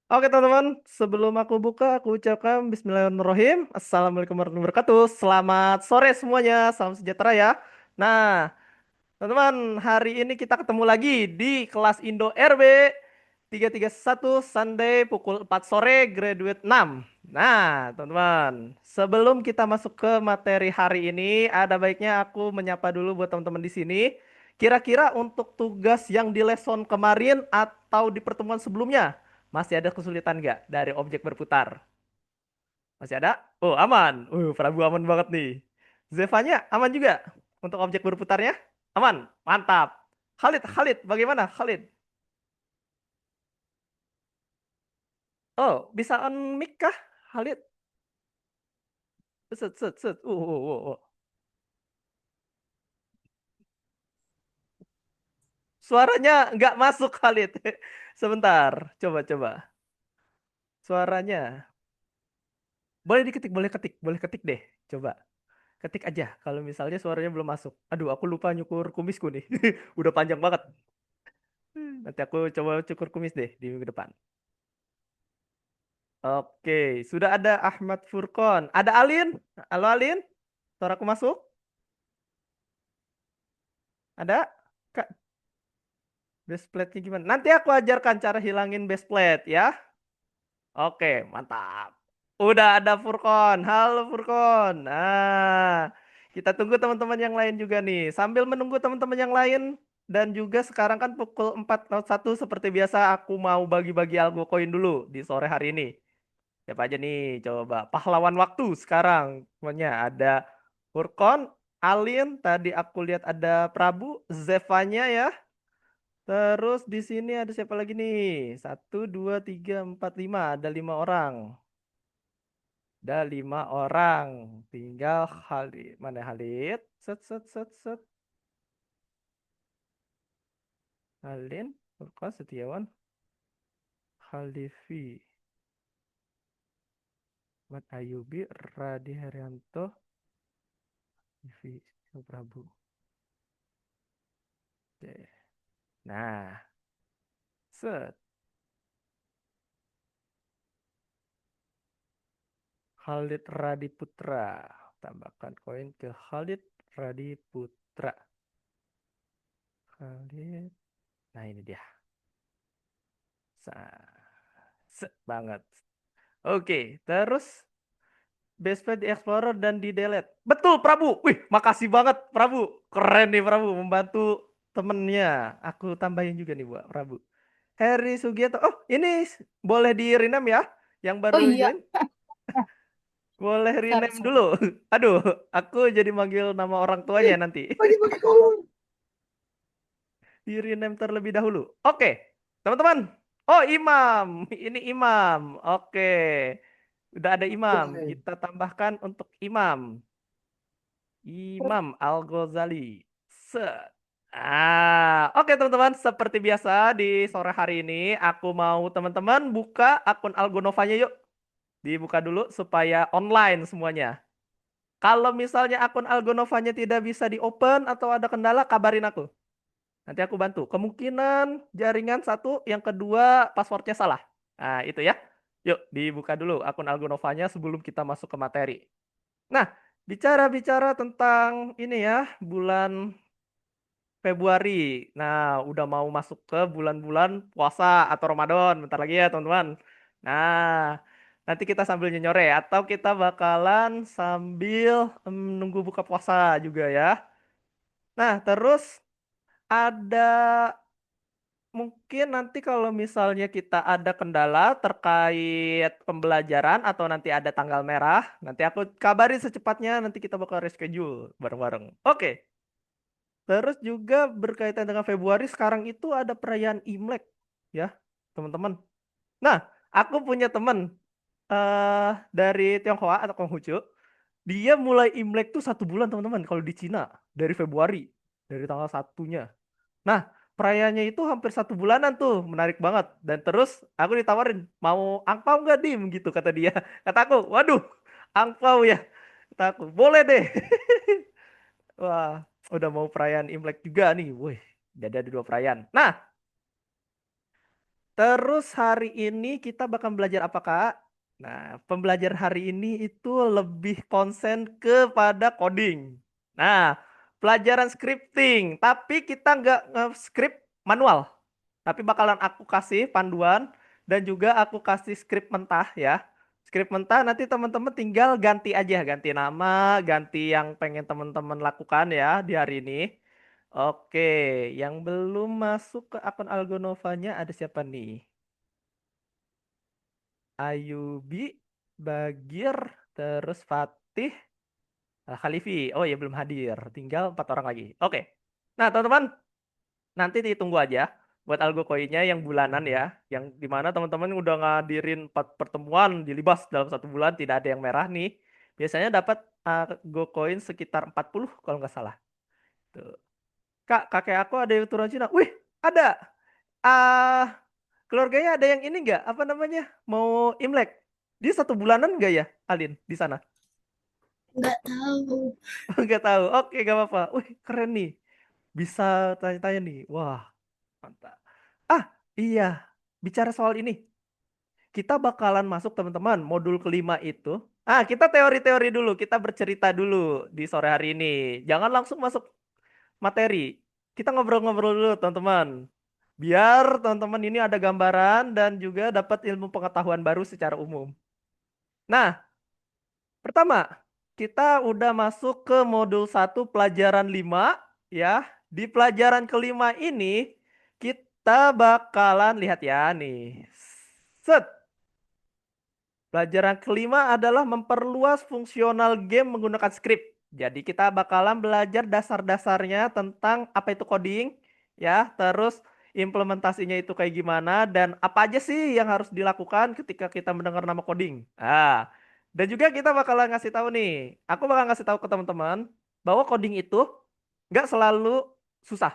Oke teman-teman, sebelum aku buka, aku ucapkan Bismillahirrahmanirrahim. Assalamualaikum warahmatullahi wabarakatuh. Selamat sore semuanya, salam sejahtera ya. Nah, teman-teman, hari ini kita ketemu lagi di kelas Indo RB 331 Sunday pukul 4 sore, graduate 6. Nah, teman-teman, sebelum kita masuk ke materi hari ini, ada baiknya aku menyapa dulu buat teman-teman di sini. Kira-kira untuk tugas yang di lesson kemarin atau di pertemuan sebelumnya, masih ada kesulitan nggak dari objek berputar? Masih ada? Oh, aman. Prabu aman banget nih. Zevanya aman juga untuk objek berputarnya? Aman. Mantap. Khalid, bagaimana Khalid? Oh, bisa on mic kah, Khalid? Set, set, set. Suaranya nggak masuk, Khalid. Sebentar, coba. Suaranya. Boleh diketik, boleh ketik deh. Coba. Ketik aja kalau misalnya suaranya belum masuk. Aduh, aku lupa nyukur kumisku nih. Udah panjang banget. Nanti aku coba cukur kumis deh di minggu depan. Oke, sudah ada Ahmad Furkon. Ada Alin? Halo Alin? Suaraku masuk? Ada? Kak, base plate-nya gimana? Nanti aku ajarkan cara hilangin base plate ya. Oke, mantap. Udah ada Furkon. Halo Furkon. Nah, kita tunggu teman-teman yang lain juga nih. Sambil menunggu teman-teman yang lain dan juga sekarang kan pukul 4.01 seperti biasa aku mau bagi-bagi algo koin dulu di sore hari ini. Siapa aja nih? Coba pahlawan waktu sekarang. Semuanya ada Furkon, Alin, tadi aku lihat ada Prabu, Zevanya ya. Terus di sini ada siapa lagi nih? Satu, dua, tiga, empat, lima. Ada 5 orang. Ada 5 orang. Tinggal Khalid. Mana Khalid? Set, set, set, set. Alin, Furkon, Setiawan, Khalifi, Mat Ayubi, Radi Haryanto, Vivi Prabu. Oke. Nah, set. Khalid Radiputra. Tambahkan koin ke Khalid Radiputra. Khalid. Nah ini dia. Banget. Oke, terus best friend di Explorer dan di delete. Betul, Prabu. Wih, makasih banget, Prabu. Keren nih, Prabu. Membantu temennya. Aku tambahin juga nih, buat Prabu. Heri Sugiarto. Oh, ini boleh di rename ya? Yang Oh baru iya, join. Boleh sorry, rename sorry. dulu. Aduh, aku jadi manggil nama orang tuanya nanti. Bagi-bagi kolom. Di rename terlebih dahulu. Oke, teman-teman. Oh, Imam. Ini Imam. Oke. Udah ada Imam. Boleh. Kita tambahkan untuk Imam. Imam Al-Ghazali. Set. Oke teman-teman, seperti biasa di sore hari ini aku mau teman-teman buka akun Algonovanya yuk. Dibuka dulu supaya online semuanya. Kalau misalnya akun Algonovanya tidak bisa di-open atau ada kendala, kabarin aku. Nanti aku bantu. Kemungkinan jaringan satu, yang kedua passwordnya salah. Nah, itu ya. Yuk, dibuka dulu akun Algonovanya sebelum kita masuk ke materi. Nah, bicara-bicara tentang ini ya, bulan Februari. Nah, udah mau masuk ke bulan-bulan puasa atau Ramadan. Bentar lagi ya, teman-teman. Nah, nanti kita sambil nyore atau kita bakalan sambil nunggu buka puasa juga ya. Nah, terus ada mungkin nanti kalau misalnya kita ada kendala terkait pembelajaran atau nanti ada tanggal merah, nanti aku kabarin secepatnya, nanti kita bakal reschedule bareng-bareng. Oke, terus juga berkaitan dengan Februari, sekarang itu ada perayaan Imlek ya, teman-teman. Nah, aku punya teman dari Tionghoa atau Konghucu, dia mulai Imlek tuh 1 bulan teman-teman kalau di Cina, dari Februari, dari tanggal satunya. Nah, perayaannya itu hampir 1 bulanan tuh, menarik banget. Dan terus aku ditawarin, mau angpau nggak Dim? Gitu kata dia. Kata aku, waduh, angpau ya. Kata aku, boleh deh. Wah, udah mau perayaan Imlek juga nih. Wih, jadi ada 2 perayaan. Nah, Terus hari ini kita bakal belajar apa, Kak? Nah, pembelajar hari ini itu lebih konsen kepada coding. Nah, pelajaran scripting, tapi kita nggak nge-script manual. Tapi bakalan aku kasih panduan dan juga aku kasih script mentah ya. Script mentah nanti teman-teman tinggal ganti aja, ganti nama, ganti yang pengen teman-teman lakukan ya di hari ini. Oke, yang belum masuk ke akun Algonovanya ada siapa nih? Ayubi, Bagir, terus Fatih, Khalifi. Oh ya belum hadir. Tinggal 4 orang lagi. Oke. Nah teman-teman, nanti ditunggu aja buat algo koinnya yang bulanan ya. Yang dimana teman-teman udah ngadirin 4 pertemuan di Libas dalam 1 bulan tidak ada yang merah nih. Biasanya dapat go koin sekitar 40 kalau nggak salah. Tuh. Kak, kakek aku ada yang turun Cina. Wih, ada. Ah, keluarganya ada yang ini nggak? Apa namanya? Mau Imlek? Dia 1 bulanan nggak ya, Alin, di sana? Nggak tahu. Nggak tahu. Oke, nggak apa-apa. Wih, keren nih. Bisa tanya-tanya nih. Wah, mantap. Ah, iya. Bicara soal ini, kita bakalan masuk teman-teman modul kelima itu. Kita teori-teori dulu. Kita bercerita dulu di sore hari ini. Jangan langsung masuk materi. Kita ngobrol-ngobrol dulu, teman-teman. Biar teman-teman ini ada gambaran dan juga dapat ilmu pengetahuan baru secara umum. Nah, pertama, kita udah masuk ke modul 1 pelajaran 5 ya. Di pelajaran kelima ini kita bakalan lihat ya nih. Set. Pelajaran kelima adalah memperluas fungsional game menggunakan script. Jadi kita bakalan belajar dasar-dasarnya tentang apa itu coding ya, terus implementasinya itu kayak gimana dan apa aja sih yang harus dilakukan ketika kita mendengar nama coding. Dan juga kita bakalan ngasih tahu nih, aku bakal ngasih tahu ke teman-teman bahwa coding itu nggak selalu susah.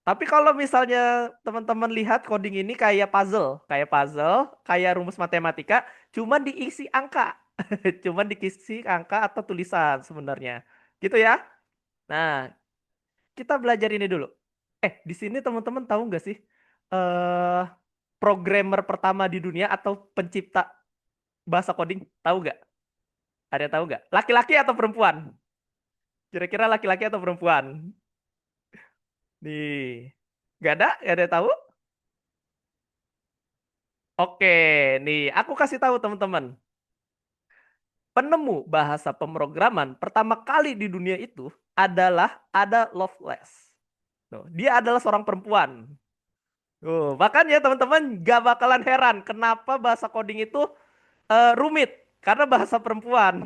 Tapi kalau misalnya teman-teman lihat coding ini kayak rumus matematika, cuman diisi angka, cuman diisi angka atau tulisan sebenarnya, gitu ya. Nah, kita belajar ini dulu. Di sini teman-teman tahu nggak sih, eh programmer pertama di dunia atau pencipta bahasa coding? Tahu nggak? Ada yang tahu nggak? Laki-laki atau perempuan? Kira-kira laki-laki atau perempuan? Nih, nggak ada yang tahu? Oke, nih aku kasih tahu teman-teman. Penemu bahasa pemrograman pertama kali di dunia itu adalah Ada Lovelace. Dia adalah seorang perempuan. Makanya teman-teman gak bakalan heran kenapa bahasa coding itu rumit karena bahasa perempuan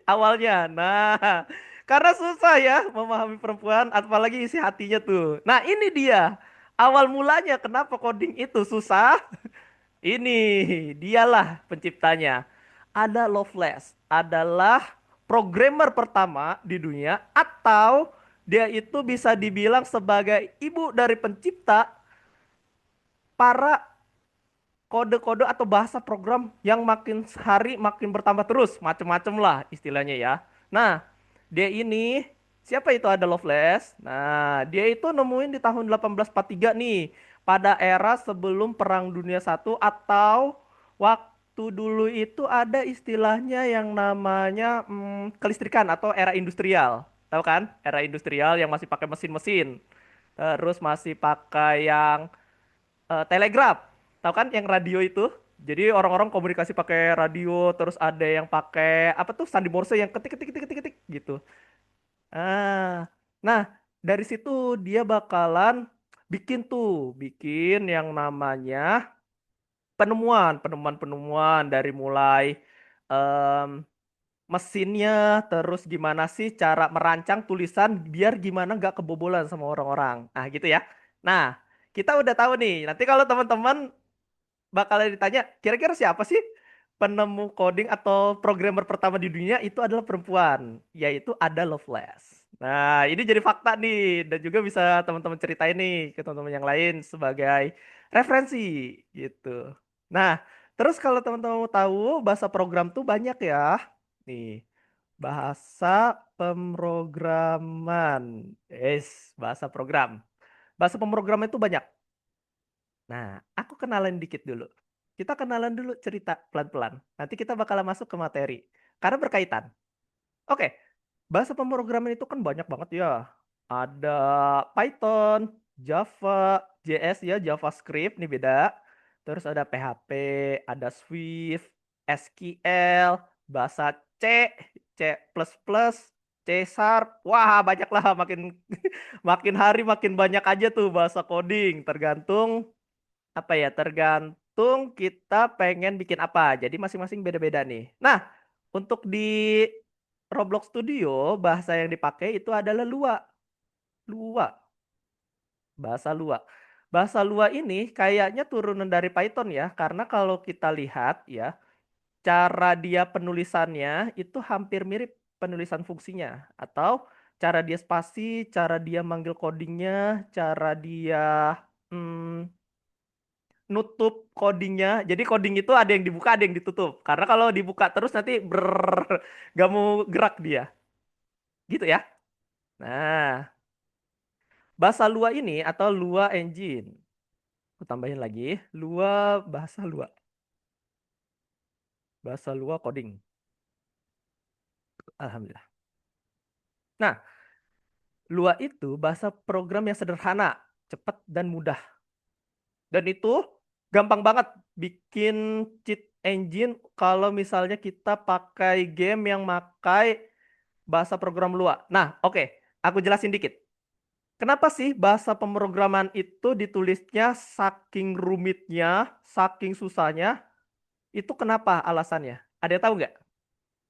awalnya. Nah, karena susah ya memahami perempuan, apalagi isi hatinya tuh. Nah, ini dia awal mulanya kenapa coding itu susah. Ini dialah penciptanya. Ada Lovelace adalah programmer pertama di dunia atau dia itu bisa dibilang sebagai ibu dari pencipta para kode-kode atau bahasa program yang makin hari makin bertambah terus, macem-macem lah istilahnya ya. Nah, dia ini siapa itu ada Lovelace? Nah, dia itu nemuin di tahun 1843 nih, pada era sebelum Perang Dunia 1 atau waktu dulu itu ada istilahnya yang namanya kelistrikan atau era industrial. Tahu kan? Era industrial yang masih pakai mesin-mesin. Terus masih pakai yang telegraf. Tahu kan yang radio itu? Jadi orang-orang komunikasi pakai radio, terus ada yang pakai apa tuh sandi Morse yang ketik ketik ketik ketik ketik gitu. Ah, nah dari situ dia bakalan bikin yang namanya penemuan dari mulai em, mesinnya, terus gimana sih cara merancang tulisan biar gimana nggak kebobolan sama orang-orang. Gitu ya. Nah, kita udah tahu nih. Nanti kalau teman-teman bakalan ditanya, kira-kira siapa sih penemu coding atau programmer pertama di dunia itu adalah perempuan, yaitu Ada Lovelace. Nah, ini jadi fakta nih dan juga bisa teman-teman ceritain nih ke teman-teman yang lain sebagai referensi gitu. Nah, terus kalau teman-teman mau tahu bahasa program tuh banyak ya. Nih, bahasa pemrograman. Bahasa program. Bahasa pemrograman itu banyak. Nah, aku kenalan dikit dulu. Kita kenalan dulu cerita pelan-pelan. Nanti kita bakalan masuk ke materi. Karena berkaitan. Oke, bahasa pemrograman itu kan banyak banget ya. Ada Python, Java, JS ya, JavaScript nih beda. Terus ada PHP, ada Swift, SQL, bahasa C, C++, C Sharp. Wah, banyak lah makin makin hari makin banyak aja tuh bahasa coding, tergantung apa ya, tergantung kita pengen bikin apa. Jadi masing-masing beda-beda nih. Nah, untuk di Roblox Studio, bahasa yang dipakai itu adalah Lua. Lua, bahasa Lua. Bahasa Lua ini kayaknya turunan dari Python ya, karena kalau kita lihat ya, cara dia penulisannya itu hampir mirip penulisan fungsinya. Atau cara dia spasi, cara dia manggil codingnya, cara dia hmm, nutup codingnya. Jadi coding itu ada yang dibuka, ada yang ditutup. Karena kalau dibuka terus nanti gak mau gerak dia. Gitu ya. Nah, bahasa Lua ini atau Lua Engine. Aku tambahin lagi. Lua, bahasa Lua. Bahasa Lua coding. Alhamdulillah. Nah, Lua itu bahasa program yang sederhana, cepat dan mudah. Dan itu gampang banget bikin cheat engine kalau misalnya kita pakai game yang pakai bahasa program Lua. Nah, oke, aku jelasin dikit. Kenapa sih bahasa pemrograman itu ditulisnya saking rumitnya, saking susahnya? Itu kenapa alasannya? Ada yang tahu nggak?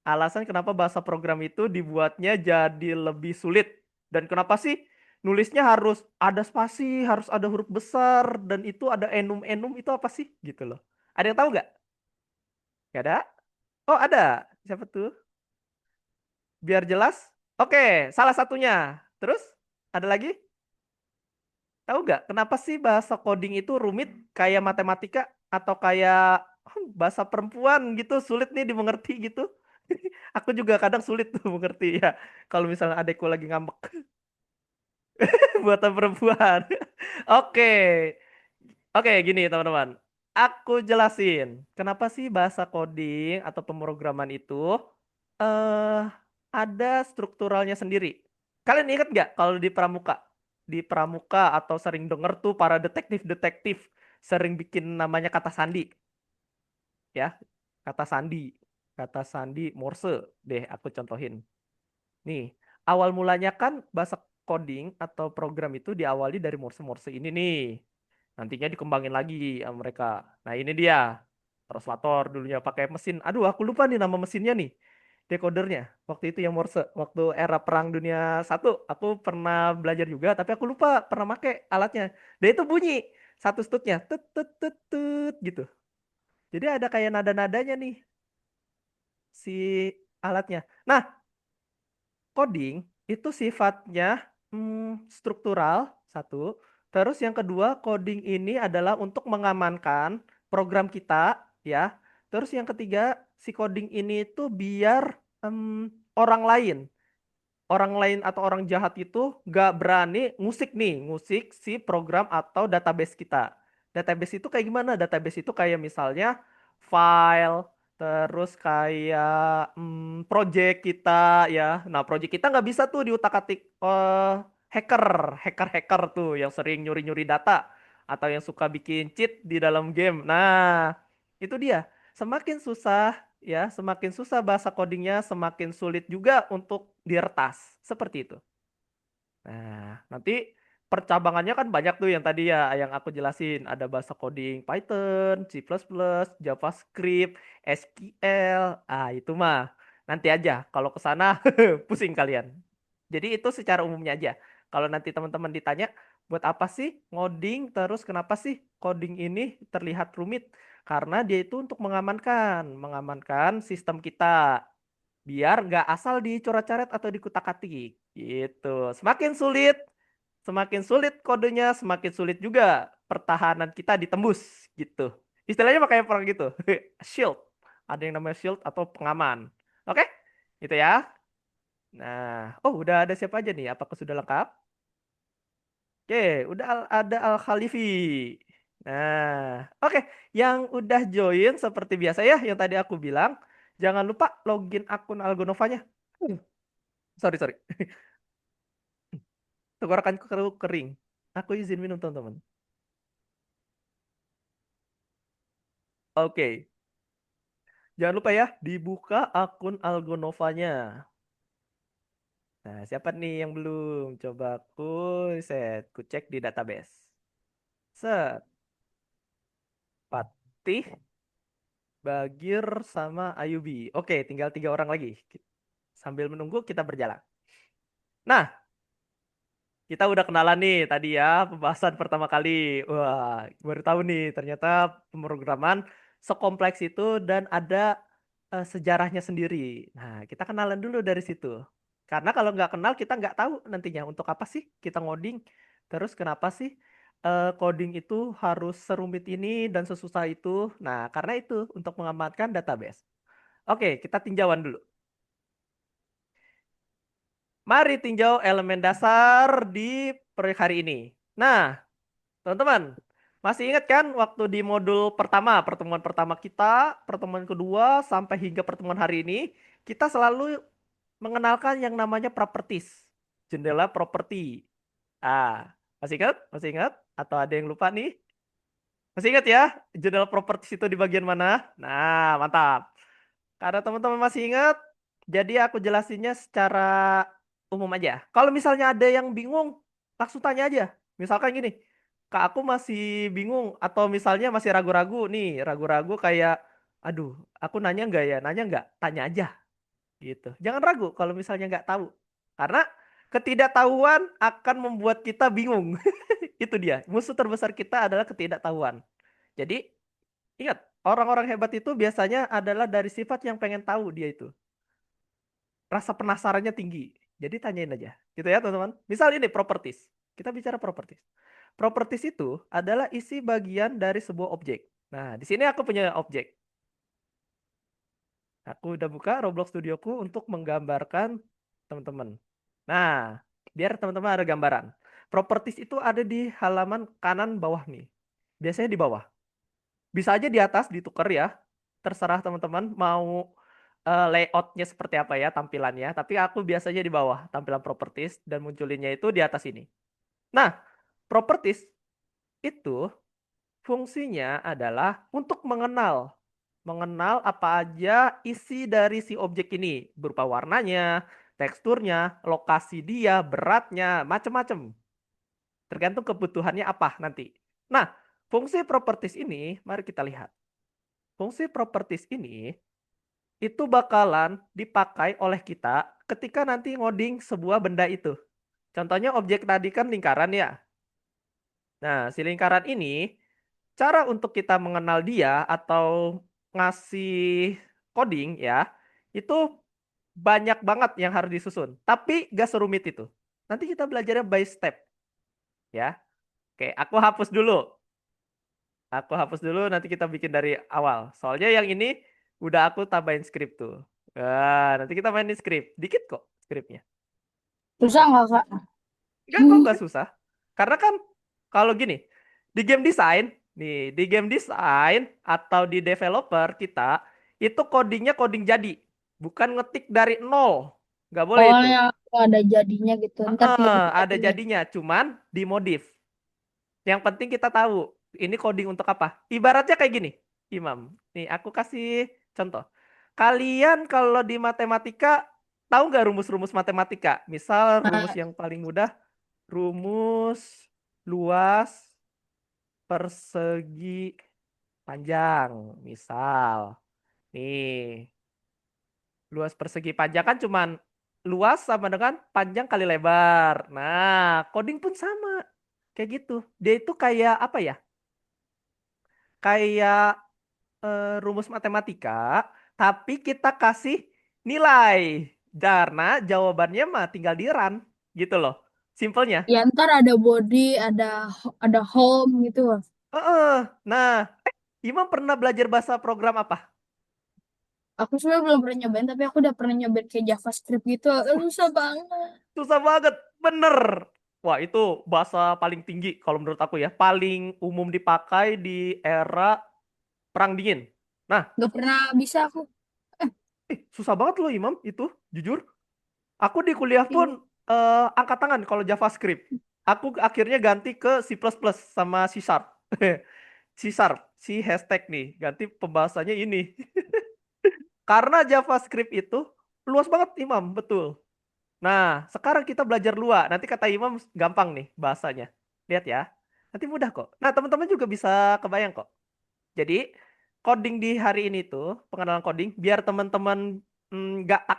Alasan kenapa bahasa program itu dibuatnya jadi lebih sulit? Dan kenapa sih nulisnya harus ada spasi, harus ada huruf besar, dan itu ada enum-enum itu apa sih? Gitu loh. Ada yang tahu nggak? Nggak ada? Oh, ada. Siapa tuh? Biar jelas. Oke, salah satunya. Terus, ada lagi? Tahu nggak kenapa sih bahasa coding itu rumit kayak matematika atau kayak bahasa perempuan gitu sulit nih dimengerti gitu? Aku juga kadang sulit tuh mengerti ya. Kalau misalnya adekku lagi ngambek buatan perempuan. Oke. Oke, gini teman-teman. Aku jelasin kenapa sih bahasa coding atau pemrograman itu eh ada strukturalnya sendiri. Kalian ingat nggak kalau di Pramuka? Di Pramuka atau sering denger tuh para detektif-detektif sering bikin namanya kata sandi, ya. Kata sandi Morse deh aku contohin. Nih, awal mulanya kan bahasa coding atau program itu diawali dari Morse-Morse ini nih. Nantinya dikembangin lagi sama mereka. Nah, ini dia. Translator dulunya pakai mesin. Aduh, aku lupa nih nama mesinnya nih. Decodernya. Waktu itu yang Morse. Waktu era Perang Dunia 1. Aku pernah belajar juga, tapi aku lupa pernah pakai alatnya. Dan itu bunyi. Satu stutnya. Tut, tut, tut, tut, gitu. Jadi ada kayak nada-nadanya nih. Si alatnya. Nah, coding itu sifatnya struktural, satu. Terus yang kedua, coding ini adalah untuk mengamankan program kita, ya. Terus yang ketiga, si coding ini itu biar orang lain, atau orang jahat itu gak berani ngusik si program atau database kita. Database itu kayak gimana? Database itu kayak misalnya file, terus kayak project kita ya. Nah, project kita nggak bisa tuh diutak-atik hacker tuh yang sering nyuri-nyuri data atau yang suka bikin cheat di dalam game. Nah, itu dia. Semakin susah ya, semakin susah bahasa codingnya, semakin sulit juga untuk diretas. Seperti itu. Nah, nanti percabangannya kan banyak tuh yang tadi ya, yang aku jelasin. Ada bahasa coding Python, C++, JavaScript, SQL. Ah, itu mah. Nanti aja, kalau ke sana pusing kalian. Jadi itu secara umumnya aja. Kalau nanti teman-teman ditanya, buat apa sih ngoding, terus kenapa sih coding ini terlihat rumit? Karena dia itu untuk mengamankan sistem kita biar nggak asal dicoret-coret atau dikutak-atik gitu. Semakin sulit kodenya, semakin sulit juga pertahanan kita ditembus gitu. Istilahnya pakai perang gitu. Shield. Ada yang namanya shield atau pengaman. Oke? Gitu ya. Nah, oh udah ada siapa aja nih? Apakah sudah lengkap? Oke, udah ada Al Khalifi. Nah, oke. Yang udah join seperti biasa ya, yang tadi aku bilang, jangan lupa login akun Algonovanya. Sorry, sorry. Tenggorokanku kering. Aku izin minum, teman-teman. Oke. Jangan lupa ya, dibuka akun Algonovanya. Nah, siapa nih yang belum? Coba aku set, ku cek di database. Set, Patih, Bagir, sama Ayubi. Oke, tinggal 3 orang lagi. Sambil menunggu kita berjalan. Nah, kita udah kenalan nih tadi ya, pembahasan pertama kali. Wah, baru tahu nih ternyata pemrograman sekompleks itu dan ada sejarahnya sendiri. Nah, kita kenalan dulu dari situ. Karena kalau nggak kenal kita nggak tahu nantinya untuk apa sih kita ngoding. Terus kenapa sih coding itu harus serumit ini dan sesusah itu. Nah, karena itu untuk mengamankan database. Oke, kita tinjauan dulu. Mari tinjau elemen dasar di proyek hari ini. Nah, teman-teman, masih ingat kan waktu di modul pertama, pertemuan pertama kita, pertemuan kedua, sampai hingga pertemuan hari ini, kita selalu mengenalkan yang namanya properties, jendela properti. Ah, masih ingat? Masih ingat? Atau ada yang lupa nih? Masih ingat ya, jendela properties itu di bagian mana? Nah, mantap. Karena teman-teman masih ingat, jadi aku jelasinnya secara umum aja. Kalau misalnya ada yang bingung, langsung tanya aja. Misalkan gini, Kak aku masih bingung atau misalnya masih ragu-ragu nih, ragu-ragu kayak, aduh, aku nanya nggak ya? Nanya nggak? Tanya aja gitu. Jangan ragu kalau misalnya nggak tahu. Karena ketidaktahuan akan membuat kita bingung. Itu dia. Musuh terbesar kita adalah ketidaktahuan. Jadi ingat, orang-orang hebat itu biasanya adalah dari sifat yang pengen tahu dia itu. Rasa penasarannya tinggi. Jadi tanyain aja. Gitu ya, teman-teman. Misal ini properties. Kita bicara properties. Properties itu adalah isi bagian dari sebuah objek. Nah, di sini aku punya objek. Aku udah buka Roblox Studioku untuk menggambarkan teman-teman. Nah, biar teman-teman ada gambaran. Properties itu ada di halaman kanan bawah nih. Biasanya di bawah. Bisa aja di atas ditukar ya. Terserah teman-teman mau layoutnya seperti apa ya tampilannya. Tapi aku biasanya di bawah tampilan properties dan munculinnya itu di atas ini. Nah, properties itu fungsinya adalah untuk mengenal. Mengenal apa aja isi dari si objek ini. Berupa warnanya, teksturnya, lokasi dia, beratnya, macam-macam. Tergantung kebutuhannya apa nanti. Nah, fungsi properties ini, mari kita lihat. Fungsi properties ini itu bakalan dipakai oleh kita ketika nanti ngoding sebuah benda itu. Contohnya objek tadi kan lingkaran ya. Nah, si lingkaran ini, cara untuk kita mengenal dia atau ngasih coding ya, itu banyak banget yang harus disusun. Tapi gak serumit itu. Nanti kita belajarnya by step ya. Oke, aku hapus dulu. Aku hapus dulu, nanti kita bikin dari awal. Soalnya yang ini udah aku tambahin skrip tuh. Nanti kita mainin skrip. Dikit kok skripnya. Susah Nah, nggak, Kak? enggak kok nggak susah. Karena kan kalau gini, di game design, nih, di game design atau di developer kita, itu codingnya coding jadi. Bukan ngetik dari nol. Nggak boleh Oh, itu. yang ada jadinya gitu. Ntar tinggal Ada dipakai. jadinya, cuman dimodif. Yang penting kita tahu ini coding untuk apa. Ibaratnya kayak gini, Imam. Nih, aku kasih contoh. Kalian kalau di matematika tahu nggak rumus-rumus matematika? Misal rumus Nah, yang paling mudah, rumus luas persegi panjang. Misal, nih, luas persegi panjang kan cuman luas sama dengan panjang kali lebar. Nah, coding pun sama. Kayak gitu. Dia itu kayak apa ya? Kayak rumus matematika, tapi kita kasih nilai. Karena jawabannya mah tinggal di run, gitu loh. Simpelnya. ya ntar ada body, ada home gitu. Nah, Imam pernah belajar bahasa program apa? Aku sebenarnya belum pernah nyobain, tapi aku udah pernah nyobain kayak JavaScript gitu. Susah banget. Susah banget, bener. Wah, itu bahasa paling tinggi kalau menurut aku ya. Paling umum dipakai di era Perang Dingin. Nah, Nggak pernah bisa aku. susah banget loh Imam itu, jujur. Aku di kuliah pun Iya. angkat tangan kalau JavaScript. Aku akhirnya ganti ke C++ sama C Sharp. C Sharp, si hashtag nih, ganti pembahasannya ini. Karena JavaScript itu luas banget Imam, betul. Nah, sekarang kita belajar Lua. Nanti kata Imam gampang nih bahasanya. Lihat ya. Nanti mudah kok. Nah, teman-teman juga bisa kebayang kok. Jadi, coding di hari ini tuh, pengenalan coding, biar teman-teman nggak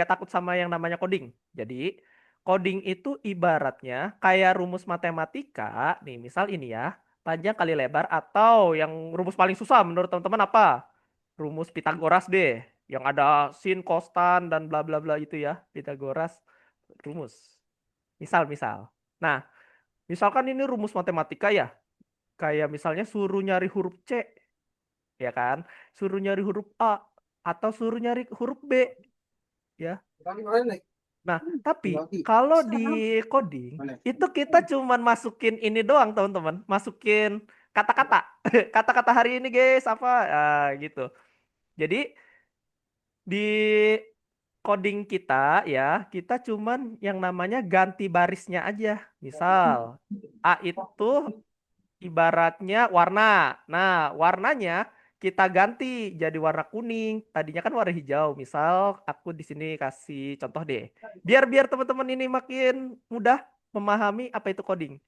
takut sama yang namanya coding. Jadi, coding itu ibaratnya kayak rumus matematika, nih misal ini ya, panjang kali lebar, atau yang rumus paling susah menurut teman-teman apa? Rumus Pitagoras deh, yang ada sin, cos, tan, dan bla bla bla itu ya, Pitagoras rumus. Misal. Nah, misalkan ini rumus matematika ya, kayak misalnya suruh nyari huruf C, ya kan? Suruh nyari huruf A atau suruh nyari huruf B, ya. Nah, tapi kalau di coding itu kita cuman masukin ini doang, teman-teman. Masukin kata-kata. Kata-kata hari ini, guys, apa gitu. Jadi di coding kita ya, kita cuman yang namanya ganti barisnya aja. Misal A itu ibaratnya warna. Nah, warnanya kita ganti jadi warna kuning. Tadinya kan warna hijau. Misal aku di sini kasih contoh deh. Biar biar teman-teman ini makin mudah memahami apa itu coding.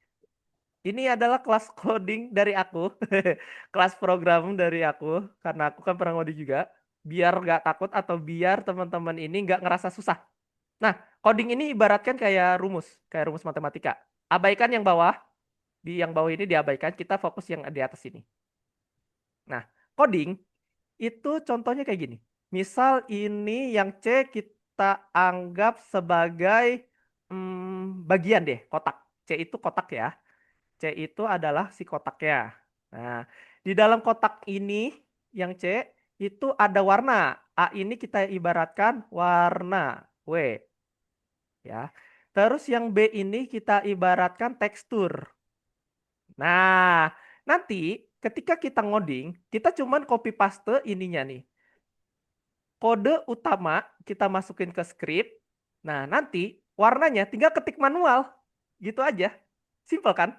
Ini adalah kelas coding dari aku, kelas program dari aku, karena aku kan pernah ngoding juga. Biar nggak takut atau biar teman-teman ini nggak ngerasa susah. Nah, coding ini ibaratkan kayak rumus matematika. Abaikan yang bawah, di yang bawah ini diabaikan, kita fokus yang di atas ini. Nah, coding itu contohnya kayak gini. Misal ini yang C kita anggap sebagai bagian deh, kotak. C itu kotak ya. C itu adalah si kotaknya. Nah, di dalam kotak ini yang C itu ada warna. A ini kita ibaratkan warna W ya. Terus yang B ini kita ibaratkan tekstur. Nah, nanti ketika kita ngoding, kita cuman copy paste ininya nih. Kode utama kita masukin ke script. Nah, nanti warnanya tinggal ketik manual. Gitu aja. Simple kan?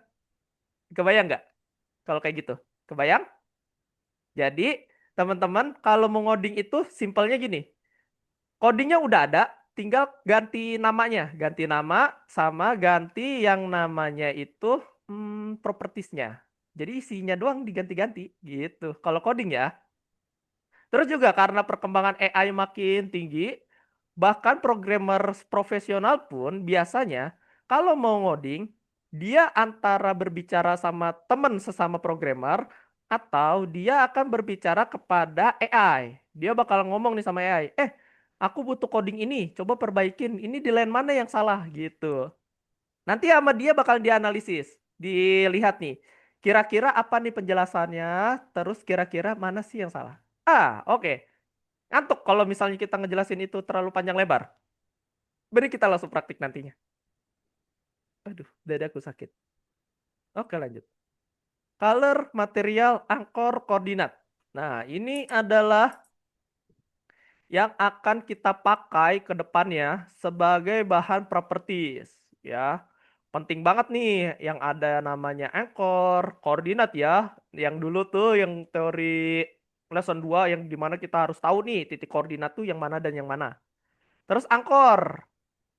Kebayang nggak kalau kayak gitu? Kebayang? Jadi, teman-teman kalau mau ngoding itu simpelnya gini. Codingnya udah ada, tinggal ganti namanya. Ganti nama sama ganti yang namanya itu propertiesnya. Jadi isinya doang diganti-ganti gitu. Kalau coding ya. Terus juga karena perkembangan AI makin tinggi, bahkan programmer profesional pun biasanya kalau mau ngoding, dia antara berbicara sama teman sesama programmer atau dia akan berbicara kepada AI. Dia bakal ngomong nih sama AI, aku butuh coding ini, coba perbaikin. Ini di line mana yang salah gitu. Nanti sama dia bakal dianalisis, dilihat nih. Kira-kira apa nih penjelasannya, terus kira-kira mana sih yang salah. Oke. Ngantuk kalau misalnya kita ngejelasin itu terlalu panjang lebar. Beri kita langsung praktik nantinya. Aduh, dadaku sakit. Oke, lanjut. Color, material, angkor, koordinat. Nah, ini adalah yang akan kita pakai ke depannya sebagai bahan properties, ya. Penting banget nih yang ada namanya angkor, koordinat ya. Yang dulu tuh yang teori lesson 2 yang dimana kita harus tahu nih titik koordinat tuh yang mana dan yang mana. Terus angkor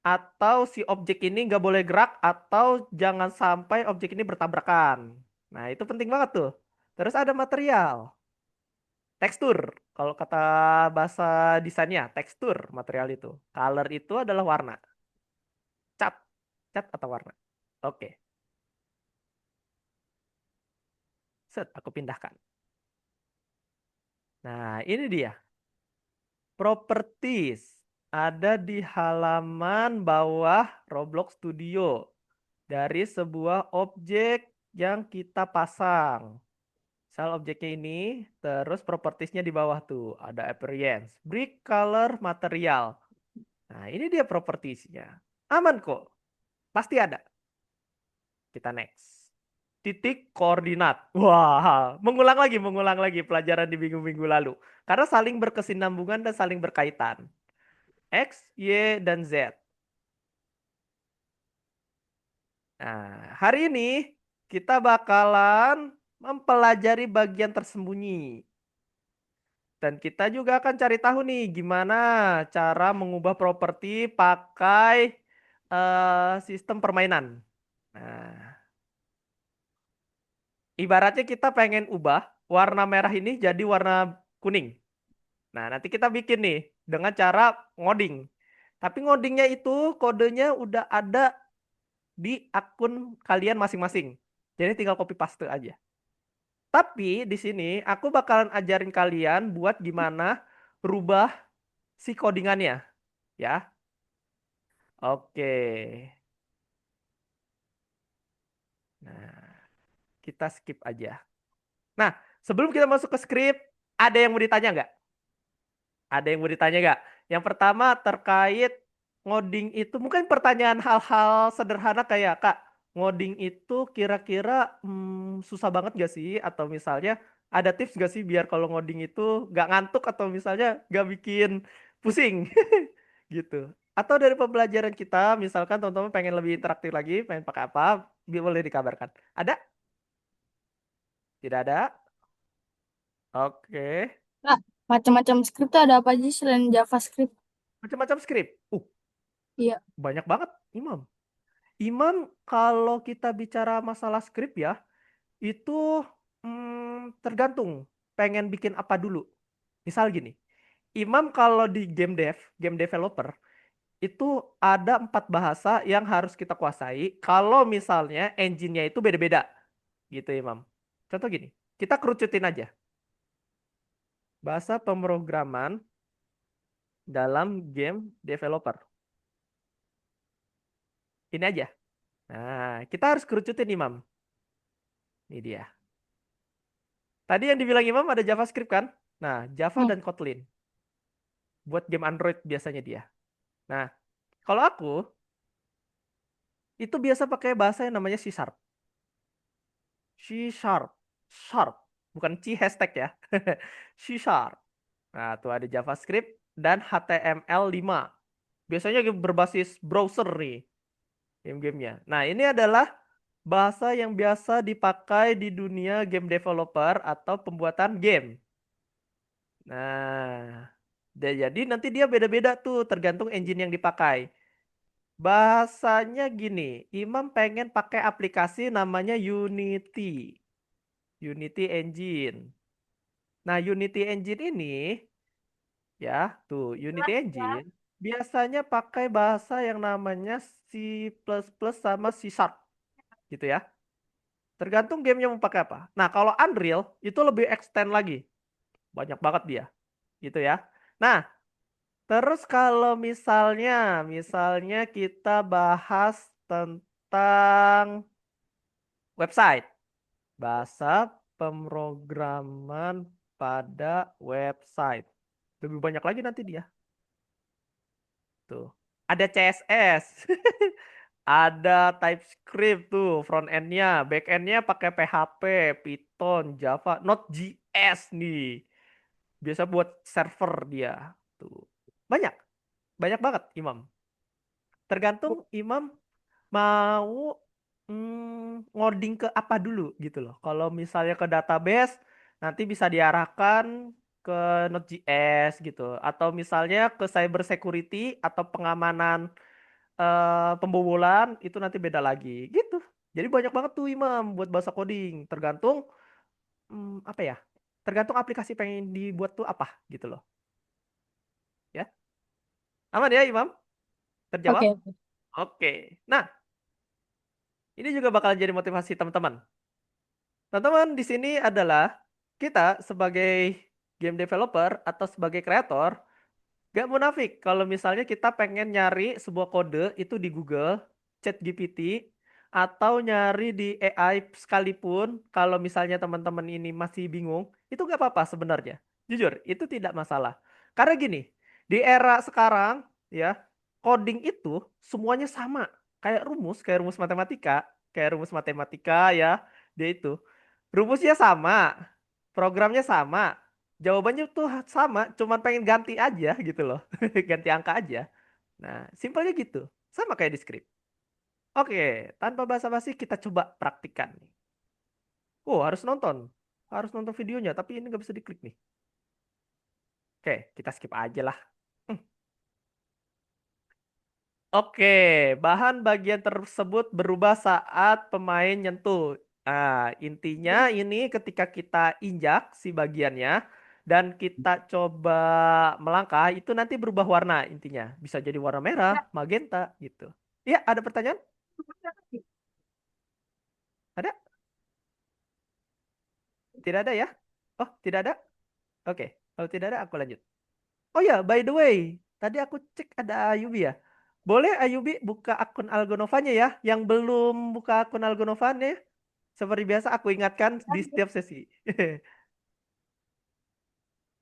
atau si objek ini nggak boleh gerak atau jangan sampai objek ini bertabrakan. Nah, itu penting banget tuh. Terus ada material, tekstur. Kalau kata bahasa desainnya, tekstur material itu. Color itu adalah warna. Cat, cat atau warna. Oke, set aku pindahkan. Nah, ini dia. Properties. Ada di halaman bawah Roblox Studio. Dari sebuah objek yang kita pasang. Misal objeknya ini, terus propertiesnya di bawah tuh. Ada appearance, brick, color, material. Nah, ini dia propertiesnya. Aman kok. Pasti ada. Kita next. Titik koordinat. Wah, mengulang lagi pelajaran di minggu-minggu lalu. Karena saling berkesinambungan dan saling berkaitan. X, Y, dan Z. Nah, hari ini kita bakalan mempelajari bagian tersembunyi. Dan kita juga akan cari tahu nih gimana cara mengubah properti pakai sistem permainan. Nah, ibaratnya kita pengen ubah warna merah ini jadi warna kuning. Nah, nanti kita bikin nih dengan cara ngoding. Tapi ngodingnya itu kodenya udah ada di akun kalian masing-masing. Jadi tinggal copy paste aja. Tapi di sini aku bakalan ajarin kalian buat gimana rubah si codingannya, ya. Oke. Nah, kita skip aja. Nah, sebelum kita masuk ke script, ada yang mau ditanya nggak? Ada yang mau ditanya nggak? Yang pertama terkait ngoding itu, mungkin pertanyaan hal-hal sederhana kayak, Kak, ngoding itu kira-kira susah banget nggak sih? Atau misalnya ada tips nggak sih biar kalau ngoding itu nggak ngantuk atau misalnya nggak bikin pusing? Gitu. Atau dari pembelajaran kita, misalkan teman-teman pengen lebih interaktif lagi, pengen pakai apa, boleh dikabarkan. Ada? Tidak ada? Oke. Kak, macam-macam skrip tuh ada apa aja selain JavaScript? Macam-macam script. Iya. Banyak banget, Imam. Imam, kalau kita bicara masalah skrip ya, itu tergantung pengen bikin apa dulu. Misal gini, Imam kalau di game developer, itu ada 4 bahasa yang harus kita kuasai. Kalau misalnya engine-nya itu beda-beda, gitu Imam. Contoh gini, kita kerucutin aja. Bahasa pemrograman dalam game developer. Ini aja. Nah, kita harus kerucutin Imam. Ini dia. Tadi yang dibilang Imam ada JavaScript kan? Nah, Java Hmm. dan Kotlin. Buat game Android biasanya dia. Nah, kalau aku itu biasa pakai bahasa yang namanya C Sharp. C Sharp. Sharp. Bukan C hashtag ya. C Sharp. Nah, tuh ada JavaScript dan HTML5. Biasanya berbasis browser nih game-gamenya. Nah, ini adalah bahasa yang biasa dipakai di dunia game developer atau pembuatan game. Nah, jadi nanti dia beda-beda tuh tergantung engine yang dipakai. Bahasanya gini, Imam pengen pakai aplikasi namanya Unity. Unity Engine. Nah, Unity Engine ini ya, tuh Unity Engine biasanya pakai bahasa yang namanya C++ sama C Sharp gitu ya. Tergantung gamenya mau pakai apa. Nah, kalau Unreal itu lebih extend lagi. Banyak banget dia gitu ya. Nah, terus kalau misalnya kita bahas tentang website, bahasa pemrograman pada website. Lebih banyak lagi nanti dia. Tuh. Ada CSS. Ada TypeScript tuh front end-nya, back end-nya pakai PHP, Python, Java, Node.js nih. Biasa buat server dia. Tuh. Banyak, banyak banget Imam. Tergantung Imam mau ngoding ke apa dulu gitu loh. Kalau misalnya ke database, nanti bisa diarahkan ke Node.js gitu. Atau misalnya ke cyber security atau pengamanan pembobolan, itu nanti beda lagi gitu. Jadi banyak banget tuh Imam buat bahasa coding. Tergantung apa ya? Tergantung aplikasi pengen dibuat tuh apa gitu loh. Ya. Aman ya Imam? Terjawab? Oke. Oke. Nah, ini juga bakal jadi motivasi teman-teman. Teman-teman di sini adalah kita sebagai game developer atau sebagai kreator gak munafik kalau misalnya kita pengen nyari sebuah kode itu di Google, ChatGPT, atau nyari di AI sekalipun, kalau misalnya teman-teman ini masih bingung, itu gak apa-apa sebenarnya. Jujur, itu tidak masalah. Karena gini, di era sekarang ya, coding itu semuanya sama. Kayak rumus matematika. kayak rumus matematika ya. Dia itu. Rumusnya sama, programnya sama, jawabannya tuh sama, cuman pengen ganti aja gitu loh. Ganti angka aja. Nah, simpelnya gitu. Sama kayak di skrip. Oke, tanpa basa-basi kita coba praktikkan nih. Oh, harus nonton. Harus nonton videonya, tapi ini nggak bisa diklik nih. Oke, kita skip aja lah. Hmm. Oke, bahan bagian tersebut berubah saat pemain nyentuh. Nah, intinya ini ketika kita injak si bagiannya dan kita coba melangkah, itu nanti berubah warna intinya. Bisa jadi warna merah, magenta gitu. Iya, ada pertanyaan? Ada? Tidak ada ya? Oh, tidak ada? Oke, kalau tidak ada aku lanjut. Oh ya, by the way, tadi aku cek ada Ayubi ya. Boleh Ayubi buka akun Algonovanya ya, yang belum buka akun Algonovanya. Seperti biasa aku ingatkan di setiap sesi.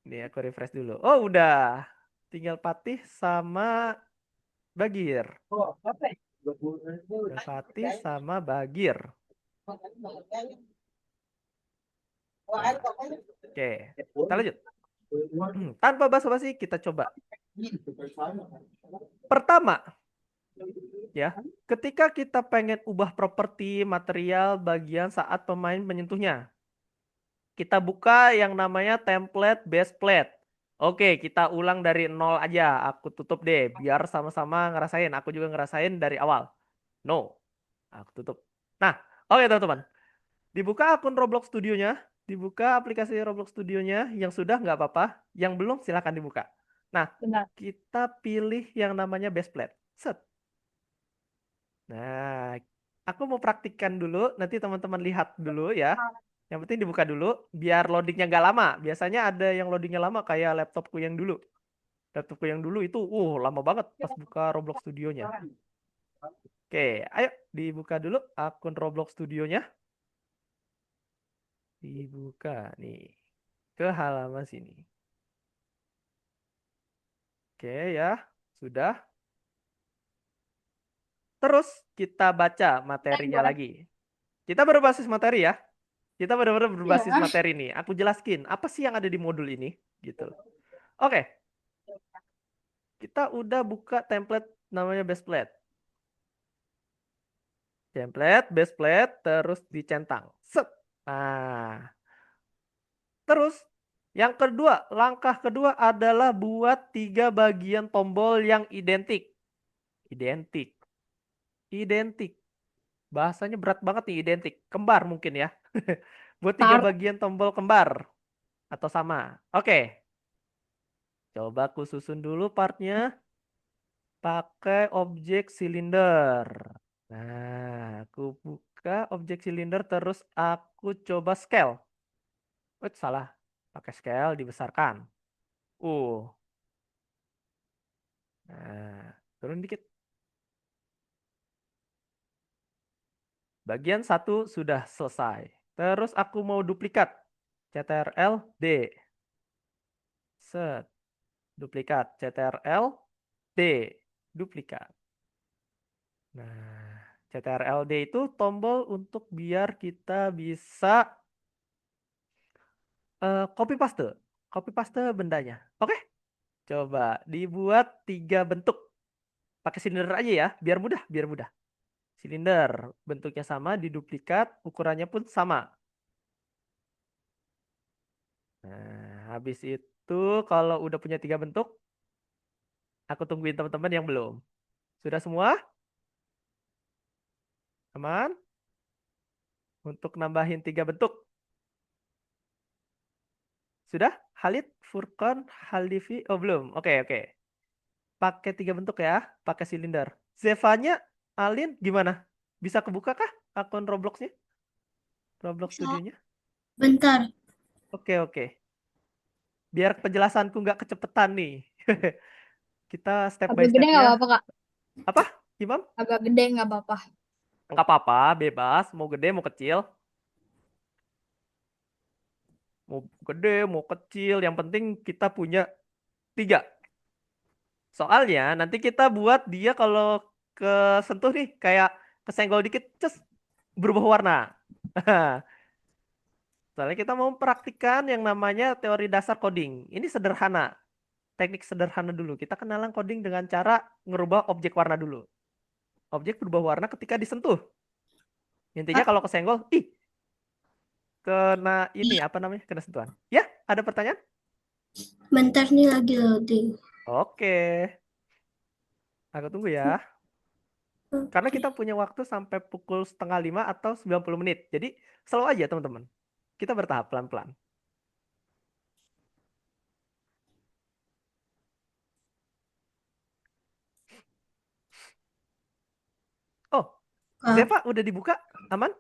Nih aku refresh dulu. Oh udah, tinggal Patih sama Bagir. Tinggal Patih sama Bagir. Nah, oke, kita lanjut. Tanpa basa-basi kita coba. Pertama, ya, ketika kita pengen ubah properti material bagian saat pemain menyentuhnya, kita buka yang namanya template base plate. Oke, kita ulang dari nol aja. Aku tutup deh, biar sama-sama ngerasain. Aku juga ngerasain dari awal. No, aku tutup. Nah, oke teman-teman. Dibuka akun Roblox Studionya, dibuka aplikasi Roblox Studionya. Yang sudah nggak apa-apa, yang belum silahkan dibuka. Nah, Benar. kita pilih yang namanya base plate. Set. Nah, aku mau praktikkan dulu. Nanti teman-teman lihat dulu ya. Yang penting dibuka dulu, biar loadingnya nggak lama. Biasanya ada yang loadingnya lama kayak laptopku yang dulu. Laptopku yang dulu itu, lama banget pas buka Roblox Studionya. Oke, ayo dibuka dulu akun Roblox Studionya. Dibuka nih ke halaman sini. Oke ya, sudah. Terus kita baca materinya lagi. Kita berbasis materi ya. Kita benar-benar berbasis Ya. materi nih. Aku jelaskin apa sih yang ada di modul ini, gitu. Oke, kita udah buka template namanya base plate. Template, base plate, terus dicentang. Set. Nah, terus yang kedua, langkah kedua adalah buat 3 bagian tombol yang identik. Identik. Identik. Bahasanya berat banget nih, identik. Kembar mungkin ya. Buat tiga Tar. bagian tombol kembar. Atau sama. Oke, coba aku susun dulu partnya. Pakai objek silinder. Nah, aku buka objek silinder terus aku coba scale. Salah. Pakai scale dibesarkan. Uh. Nah, turun dikit. Bagian satu sudah selesai. Terus aku mau duplikat. CTRL D. Set. Duplikat. CTRL D. Duplikat. Nah, CTRL D itu tombol untuk biar kita bisa copy paste. Copy paste bendanya. Oke, coba dibuat 3 bentuk. Pakai silinder aja ya, biar mudah, biar mudah. Silinder, bentuknya sama, diduplikat, ukurannya pun sama. Nah, habis itu kalau udah punya 3 bentuk, aku tungguin teman-teman yang belum. Sudah semua? Aman? Untuk nambahin 3 bentuk. Sudah? Halid, Furqan, Haldivi, oh belum. Oke, oke. Pakai 3 bentuk ya, pakai silinder. Zevanya, Alin, gimana? Bisa kebuka kah akun Robloxnya? Roblox studionya? Bentar. Oke, oke. Biar penjelasanku nggak kecepetan nih. Kita step by Agak gede nggak stepnya. apa-apa, Kak? Apa, Imam? Agak gede nggak apa-apa. Nggak apa-apa, bebas. Mau gede, mau kecil. Mau gede, mau kecil. Yang penting kita punya 3. Soalnya nanti kita buat dia kalau kesentuh nih, kayak kesenggol dikit, cus. berubah warna. Soalnya kita mau praktikkan yang namanya teori dasar coding. Ini sederhana, teknik sederhana dulu. Kita kenalan coding dengan cara ngerubah objek warna dulu. Objek berubah warna ketika disentuh. Intinya Kak, kalau kesenggol, ih, kena ini apa namanya? Kena sentuhan. Ya, ada pertanyaan? bentar nih lagi loading. Oke, aku tunggu ya. Karena Oke. kita punya waktu sampai pukul setengah 5 atau 90 menit. Jadi slow aja teman-teman. Kita bertahap pelan-pelan. Oh, Kak, Zeva udah dibuka? Aman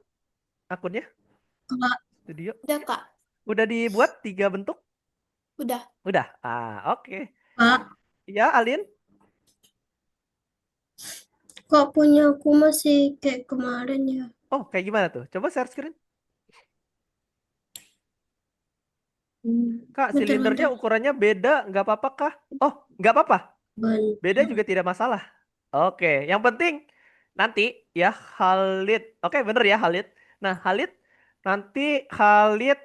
akunnya? kak, Studio? Udah, Kak. Udah dibuat 3 bentuk? Udah. Udah. Oke. kak, Ya, Alin. kok punya aku masih kayak kemarin ya? Oh, kayak gimana tuh? Coba share screen. Kak, silindernya Bentar-bentar. ukurannya beda, nggak apa-apa kah? Oh, nggak apa-apa. Beda Bentar. juga tidak masalah. Oke, yang penting nanti ya Khalid. Oke, bener ya Khalid. Nah, Khalid nanti Khalid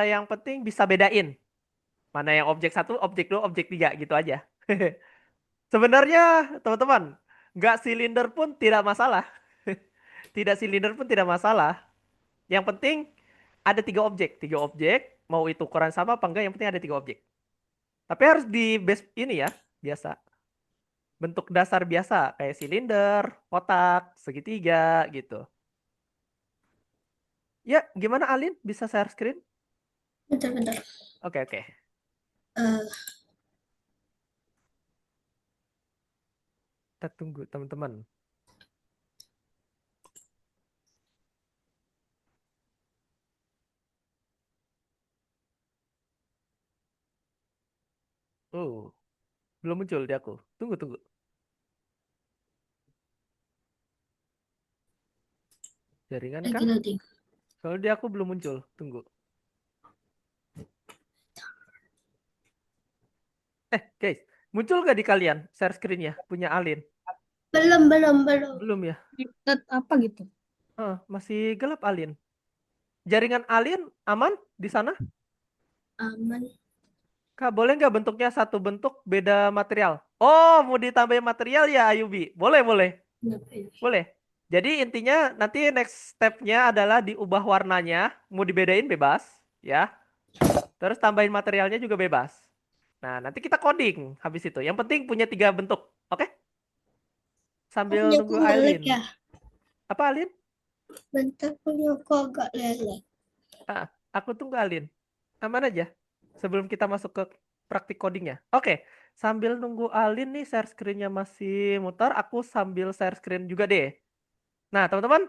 yang penting bisa bedain mana yang objek satu, objek dua, objek tiga gitu aja. Sebenarnya teman-teman, nggak silinder pun tidak masalah. Tidak silinder pun tidak masalah. Yang penting ada tiga objek, mau itu ukuran sama apa enggak, yang penting ada 3 objek. Tapi harus di base ini ya, biasa. Bentuk dasar biasa, kayak silinder, kotak, segitiga, gitu. Ya, gimana Alin? Bisa share screen? Bentar-bentar. Oke, oke. Eh, Kita tunggu teman-teman. Oh, belum muncul di aku. Tunggu, tunggu. Jaringan lagi kah? loading. Soalnya di aku belum muncul. Tunggu. Guys, muncul gak di kalian share screen-nya? Punya Alin? Belum. Belum ya? Tet apa gitu? Masih gelap Alin. Jaringan Alin aman di sana? Aman. Kak, boleh nggak bentuknya satu bentuk beda material? Oh, mau ditambahin material ya Ayubi? Boleh, boleh. Kenapa ini? Boleh. Jadi intinya nanti next step-nya adalah diubah warnanya. Mau dibedain bebas, ya. Terus tambahin materialnya juga bebas. Nah, nanti kita coding habis itu. Yang penting punya 3 bentuk. Oke? Sambil Punya aku nunggu ngelag Aileen. ya. Apa Alin? Bentar punya aku agak lelek. Ah, aku tunggu Alin. Aman aja. Sebelum kita masuk ke praktik codingnya. Oke. Sambil nunggu Alin nih share screen-nya masih mutar. Aku sambil share screen juga deh. Nah, teman-teman.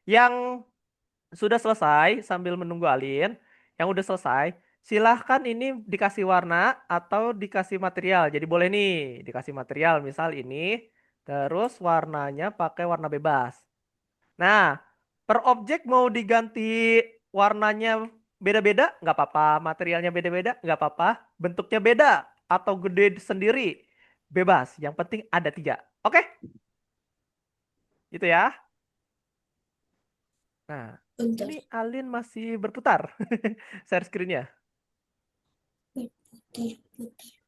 Yang sudah selesai sambil menunggu Alin, yang udah selesai, silahkan ini dikasih warna atau dikasih material. Jadi boleh nih dikasih material, misal ini, terus warnanya pakai warna bebas. Nah, per objek mau diganti warnanya beda-beda, nggak apa-apa. Materialnya beda-beda, nggak apa-apa. Bentuknya beda atau gede sendiri, bebas. Yang penting ada 3. Oke, itu ya. Nah, Bentar. ini Alin masih berputar share screen-nya.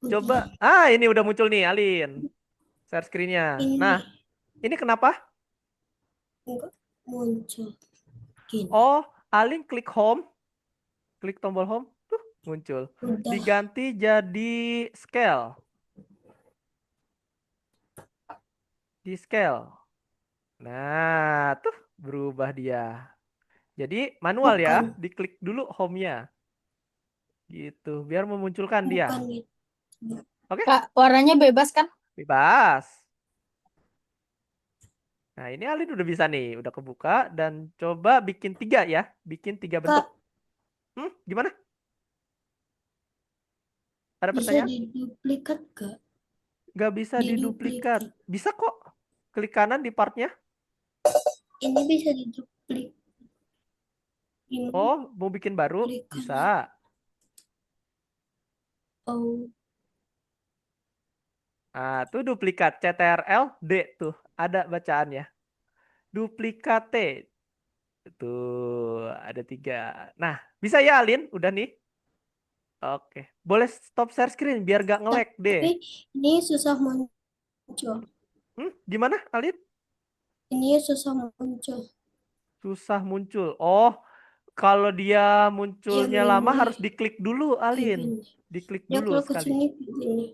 Coba. Bentar. Ini udah muncul nih, Alin. Share screen-nya. Nah, Ini ini kenapa? enggak muncul. Gini. Oh, Alin klik home. Klik tombol home. Tuh, muncul. Udah. Diganti jadi scale. Di scale. Nah, tuh berubah dia. Jadi manual ya. Bukan. Diklik dulu home-nya. Gitu. Biar memunculkan dia. Bukan itu. Oke? Kak, warnanya bebas kan? Bebas. Nah, ini Alin udah bisa nih. Udah kebuka. Dan coba bikin 3 ya. Bikin 3 bentuk. Kak, Gimana? Ada bisa pertanyaan? diduplikat gak? Nggak bisa diduplikat. Diduplikat. Bisa kok. Klik kanan di partnya. Ini bisa diduplik. Gimana Oh, mau bikin baru? Bisa. duplikannya? Oh, Tuh duplikat. CTRL D tuh. Ada bacaannya. duplicate. Tuh, ada 3. Nah, bisa ya Alin? Udah nih. Oke. Boleh stop share screen biar gak nge-lag deh. Tapi ini susah muncul. Gimana Alin? Ini susah muncul. Susah muncul. Oh, kalau dia Iya munculnya lama begini. harus diklik dulu, Kayak Alin. gini. Diklik Ya dulu kalau ke sekali. sini begini.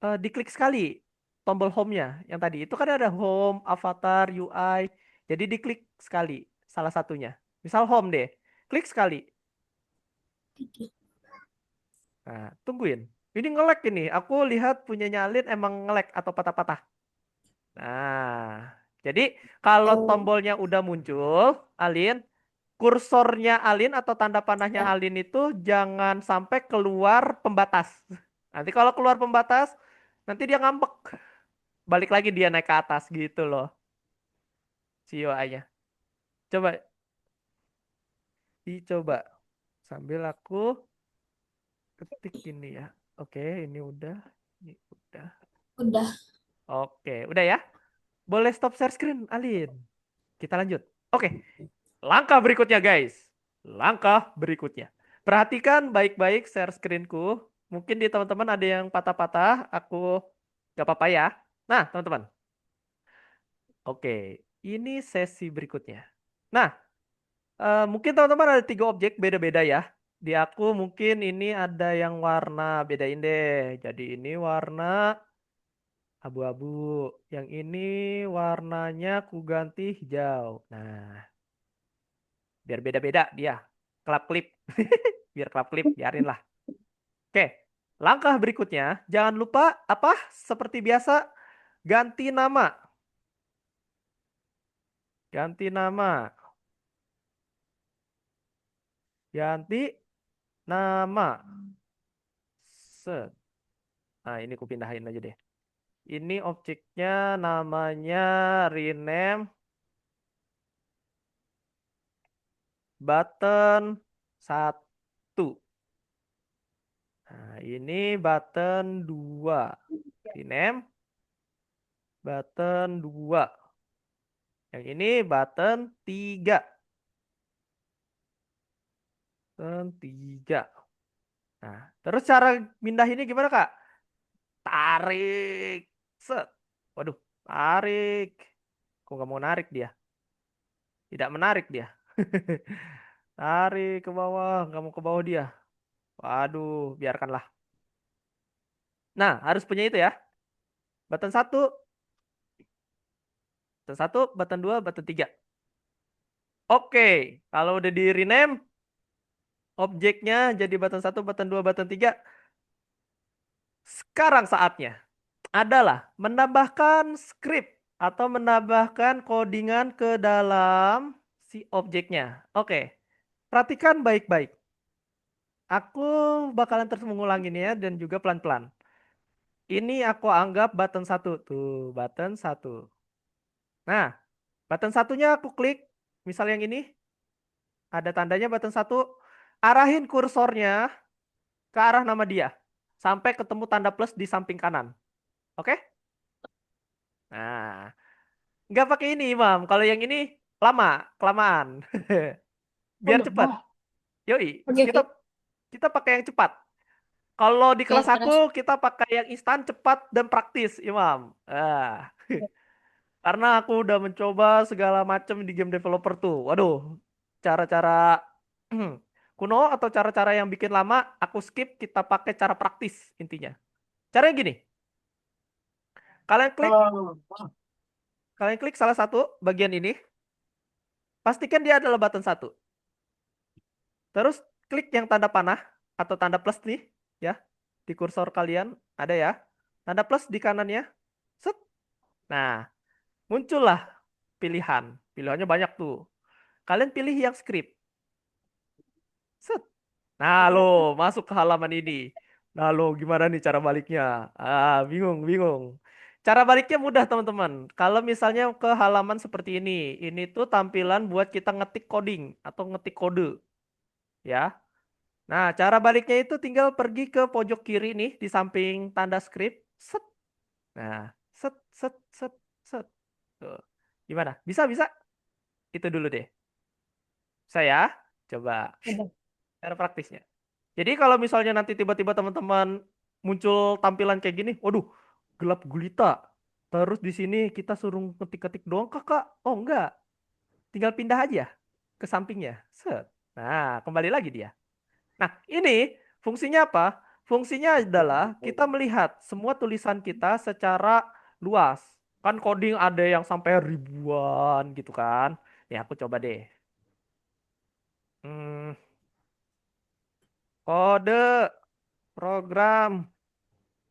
Diklik sekali tombol home-nya yang tadi. Itu kan ada home, avatar, UI. Jadi diklik sekali salah satunya. Misal home deh. Klik sekali. Gitu. Nah, tungguin. Ini nge-lag ini. Aku lihat punyanya Alin emang nge-lag atau patah-patah. Nah, jadi kalau Oh, tombolnya udah muncul, Alin, kursornya Alin atau tanda panahnya ya. Alin itu jangan sampai keluar pembatas. Nanti kalau keluar pembatas, nanti dia ngambek. Balik lagi dia naik ke atas gitu loh si UI-nya. Coba dicoba sambil aku ketik ini ya. Oke, ini udah. Ini udah. Udah. Oke, udah ya. Boleh stop share screen, Alin. Kita lanjut. Oke, langkah berikutnya guys. Langkah berikutnya. Perhatikan baik-baik share screenku. Mungkin di teman-teman ada yang patah-patah. Aku gak apa-apa ya. Nah, teman-teman. Oke, ini sesi berikutnya. Nah, mungkin teman-teman ada 3 objek beda-beda ya. Di aku mungkin ini ada yang warna bedain deh. Jadi ini warna abu-abu. Yang ini warnanya ku ganti hijau. Nah, biar beda-beda dia. Kelap klip. Biar kelap klip, biarin lah. Oke, langkah berikutnya. Jangan lupa apa? Seperti biasa, ganti nama. Ganti nama. Ganti nama. Set. Nah, ini ku pindahin aja deh. Ini objeknya namanya rename button 1. Nah, ini button 2. Rename button 2. Yang ini button 3. Button 3. Nah, terus cara mindahinnya gimana, Kak? Tarik. Set. Waduh, tarik. Kok nggak mau narik dia? Tidak menarik dia. Tarik ke bawah, nggak mau ke bawah dia. Waduh, biarkanlah. Nah, harus punya itu ya. Button 1, button 1, button 2, button 3. Oke, kalau udah di rename, objeknya jadi button 1, button 2, button 3. Sekarang saatnya adalah menambahkan script atau menambahkan codingan ke dalam si objeknya. Oke, perhatikan baik-baik. Aku bakalan terus mengulanginya dan juga pelan-pelan. Ini aku anggap button 1. Tuh, button 1. Nah, button satunya aku klik. Misal yang ini, ada tandanya button 1. Arahin kursornya ke arah nama dia. Sampai ketemu tanda plus di samping kanan. Oke? Nah, nggak pakai ini, Imam. Kalau yang ini lama, kelamaan. Oh, Biar cepat. lama. Yoi, Oke, kita oke. kita pakai yang cepat. Kalau di Oke, kelas aku terus. kita pakai yang instan, cepat dan praktis, Imam. Karena aku udah mencoba segala macam di game developer tuh. Waduh, cara-cara kuno atau cara-cara yang bikin lama, aku skip, kita pakai cara praktis intinya. Caranya gini, kalian klik, kalian klik salah satu bagian ini, pastikan dia adalah button 1. Terus klik yang tanda panah atau tanda plus nih, ya, di kursor kalian ada ya, tanda plus di kanannya. Set. Nah, muncullah pilihan. Pilihannya banyak tuh. Kalian pilih yang script. Set. Nah, lo masuk ke halaman ini. Nah, lo gimana nih cara baliknya? Bingung, bingung. Cara baliknya mudah, teman-teman. Kalau misalnya ke halaman seperti ini tuh tampilan buat kita ngetik coding atau ngetik kode, ya. Nah, cara baliknya itu tinggal pergi ke pojok kiri nih di samping tanda script. Set. Nah, set, set, set, set. Tuh. Gimana? Bisa, bisa? Itu dulu deh. Saya coba Udah. cara praktisnya. Jadi kalau misalnya nanti tiba-tiba teman-teman muncul tampilan kayak gini, waduh, gelap gulita. Terus di sini kita suruh ketik-ketik doang, Kakak. Oh, enggak. Tinggal pindah aja ke sampingnya. Set. Nah, kembali lagi dia. Nah, ini fungsinya apa? Fungsinya adalah kita melihat semua tulisan kita secara luas. Kan coding ada yang sampai ribuan gitu kan. Ya, aku coba deh. Hmm, kode program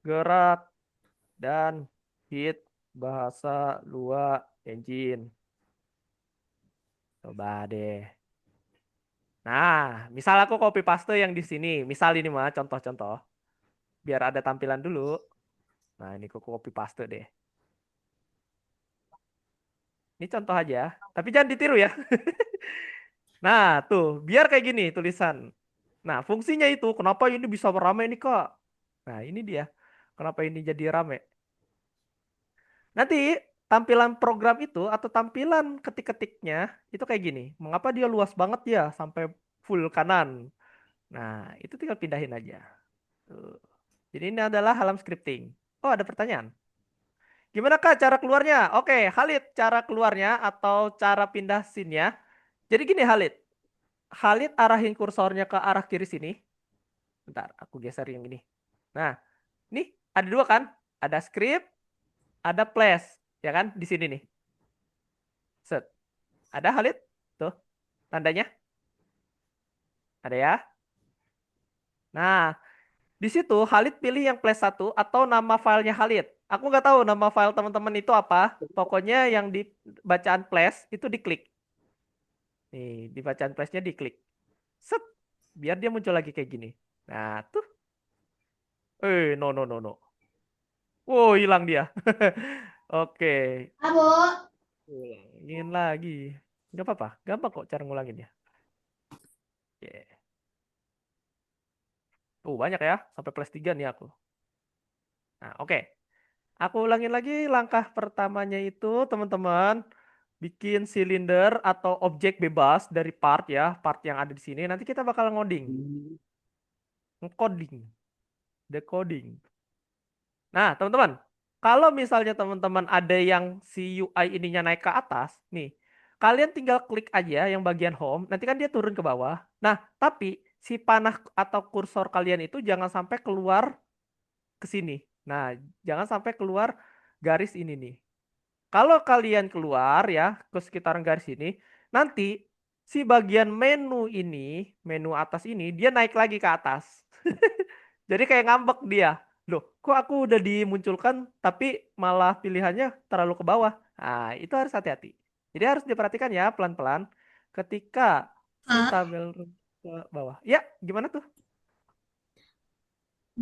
gerak dan hit bahasa Lua Engine. Coba deh. Nah, misal aku copy paste yang di sini. Misal ini mah contoh-contoh. Biar ada tampilan dulu. Nah, ini aku copy paste deh. Ini contoh aja. Tapi jangan ditiru ya. Nah, tuh. Biar kayak gini tulisan. Nah, fungsinya itu. Kenapa ini bisa rame nih, Kak? Nah, ini dia. Kenapa ini jadi rame. Nanti tampilan program itu atau tampilan ketik-ketiknya itu kayak gini. Mengapa dia luas banget ya sampai full kanan? Nah, itu tinggal pindahin aja. Tuh. Jadi ini adalah halaman scripting. Oh, ada pertanyaan. Gimana Kak cara keluarnya? Oke, Halid, cara keluarnya atau cara pindah scene-nya. Jadi gini Halid. Halid arahin kursornya ke arah kiri sini. Bentar, aku geser yang ini. Nah, ini ada dua kan? Ada script, ada flash. Ya kan? Di sini nih. Set. Ada Halid? Tuh, tandanya. Ada ya? Nah, di situ Halid pilih yang flash satu atau nama filenya Halid. Aku nggak tahu nama file teman-teman itu apa. Pokoknya yang di bacaan flash itu diklik. Nih, di bacaan flashnya diklik. Set. Biar dia muncul lagi kayak gini. Nah, tuh. No, no, no, no. Wow, hilang dia. Oke. Abo. Ulangin lagi. Nggak apa-apa. Gampang kok cara ngulangin ya. Oke. Banyak ya. Sampai plus 3 nih aku. Nah, oke. Aku ulangin lagi langkah pertamanya itu, teman-teman. Bikin silinder atau objek bebas dari part ya. Part yang ada di sini. Nanti kita bakal ngoding. Ngoding. Decoding. Nah, teman-teman, kalau misalnya teman-teman ada yang si UI ininya naik ke atas, nih, kalian tinggal klik aja yang bagian home, nanti kan dia turun ke bawah. Nah, tapi si panah atau kursor kalian itu jangan sampai keluar ke sini. Nah, jangan sampai keluar garis ini nih. Kalau kalian keluar ya ke sekitaran garis ini, nanti si bagian menu ini, menu atas ini, dia naik lagi ke atas. Jadi kayak ngambek dia. Loh, kok aku udah dimunculkan tapi malah pilihannya terlalu ke bawah. Nah, itu harus hati-hati. Jadi harus diperhatikan ya pelan-pelan ketika si Kak, tabel ke bawah. Ya, gimana tuh?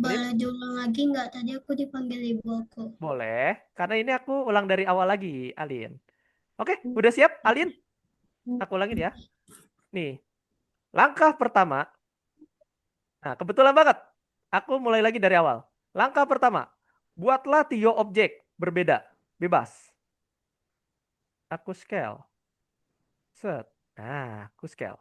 Alin? boleh diulang lagi nggak? Tadi aku dipanggil ibu aku. Boleh, karena ini aku ulang dari awal lagi, Alin. Oke, udah siap, Alin? Aku ulangin ya. Nih, langkah pertama. Nah, kebetulan banget. Aku mulai lagi dari awal. Langkah pertama, buatlah 3 objek berbeda, bebas. Aku scale. Set. Nah, aku scale.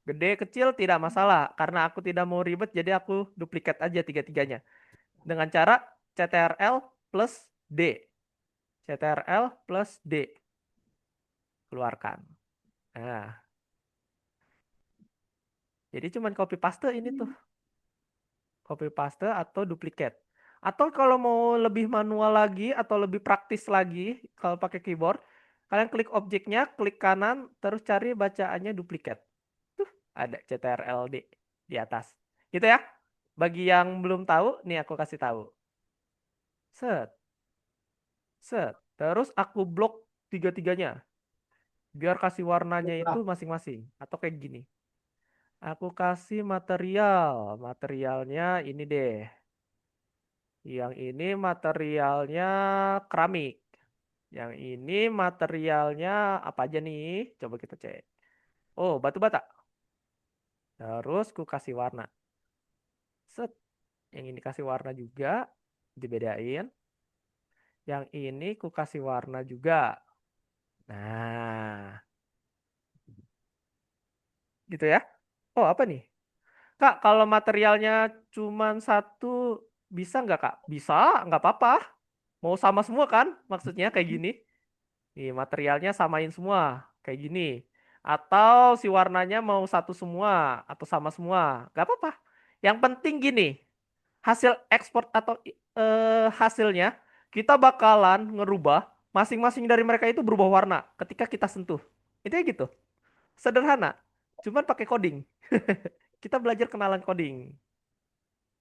Gede kecil tidak masalah karena aku tidak mau ribet jadi aku duplikat aja tiga-tiganya. Dengan cara CTRL plus D. CTRL plus D. Keluarkan. Nah, jadi cuman copy paste ini tuh. Copy paste atau duplikat. Atau kalau mau lebih manual lagi atau lebih praktis lagi kalau pakai keyboard, kalian klik objeknya, klik kanan, terus cari bacaannya duplikat. Tuh, ada CTRL-D di atas. Gitu ya. Bagi yang belum tahu, nih aku kasih tahu. Set, set. Terus aku blok tiga-tiganya. Biar kasih warnanya itu masing-masing. Atau kayak gini. Aku kasih material. Materialnya ini deh. Yang ini materialnya keramik. Yang ini materialnya apa aja nih? Coba kita cek. Oh, batu bata. Terus ku kasih warna. Set. Yang ini kasih warna juga. Dibedain. Yang ini ku kasih warna juga. Nah, gitu ya. Oh, apa nih? Kak, kalau materialnya cuman satu, bisa nggak, Kak? Bisa, nggak apa-apa. Mau sama semua kan? Maksudnya kayak gini. Nih, materialnya samain semua. Kayak gini. Atau si warnanya mau satu semua, atau sama semua. Nggak apa-apa. Yang penting gini, hasil ekspor atau hasilnya, kita bakalan ngerubah masing-masing dari mereka itu berubah warna ketika kita sentuh. Itu gitu. Sederhana. Cuman pakai coding. Kita belajar kenalan coding.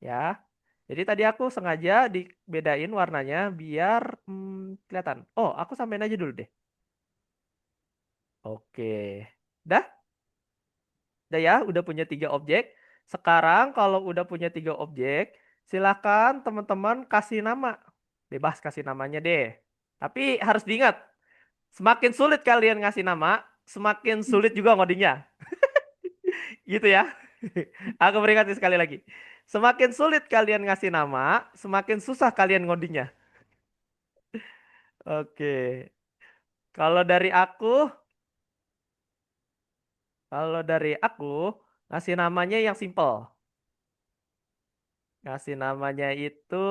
Ya. Jadi tadi aku sengaja dibedain warnanya biar kelihatan. Oh, aku sampein aja dulu deh. Oke. Dah? Dah ya, udah punya 3 objek. Sekarang kalau udah punya 3 objek, silakan teman-teman kasih nama. Bebas kasih namanya deh. Tapi harus diingat, semakin sulit kalian ngasih nama, semakin sulit juga ngodingnya. Gitu ya. Aku peringatkan sekali lagi. Semakin sulit kalian ngasih nama, semakin susah kalian ngodingnya. Oke. Kalau dari aku, kalau dari aku ngasih namanya yang simple. Ngasih namanya itu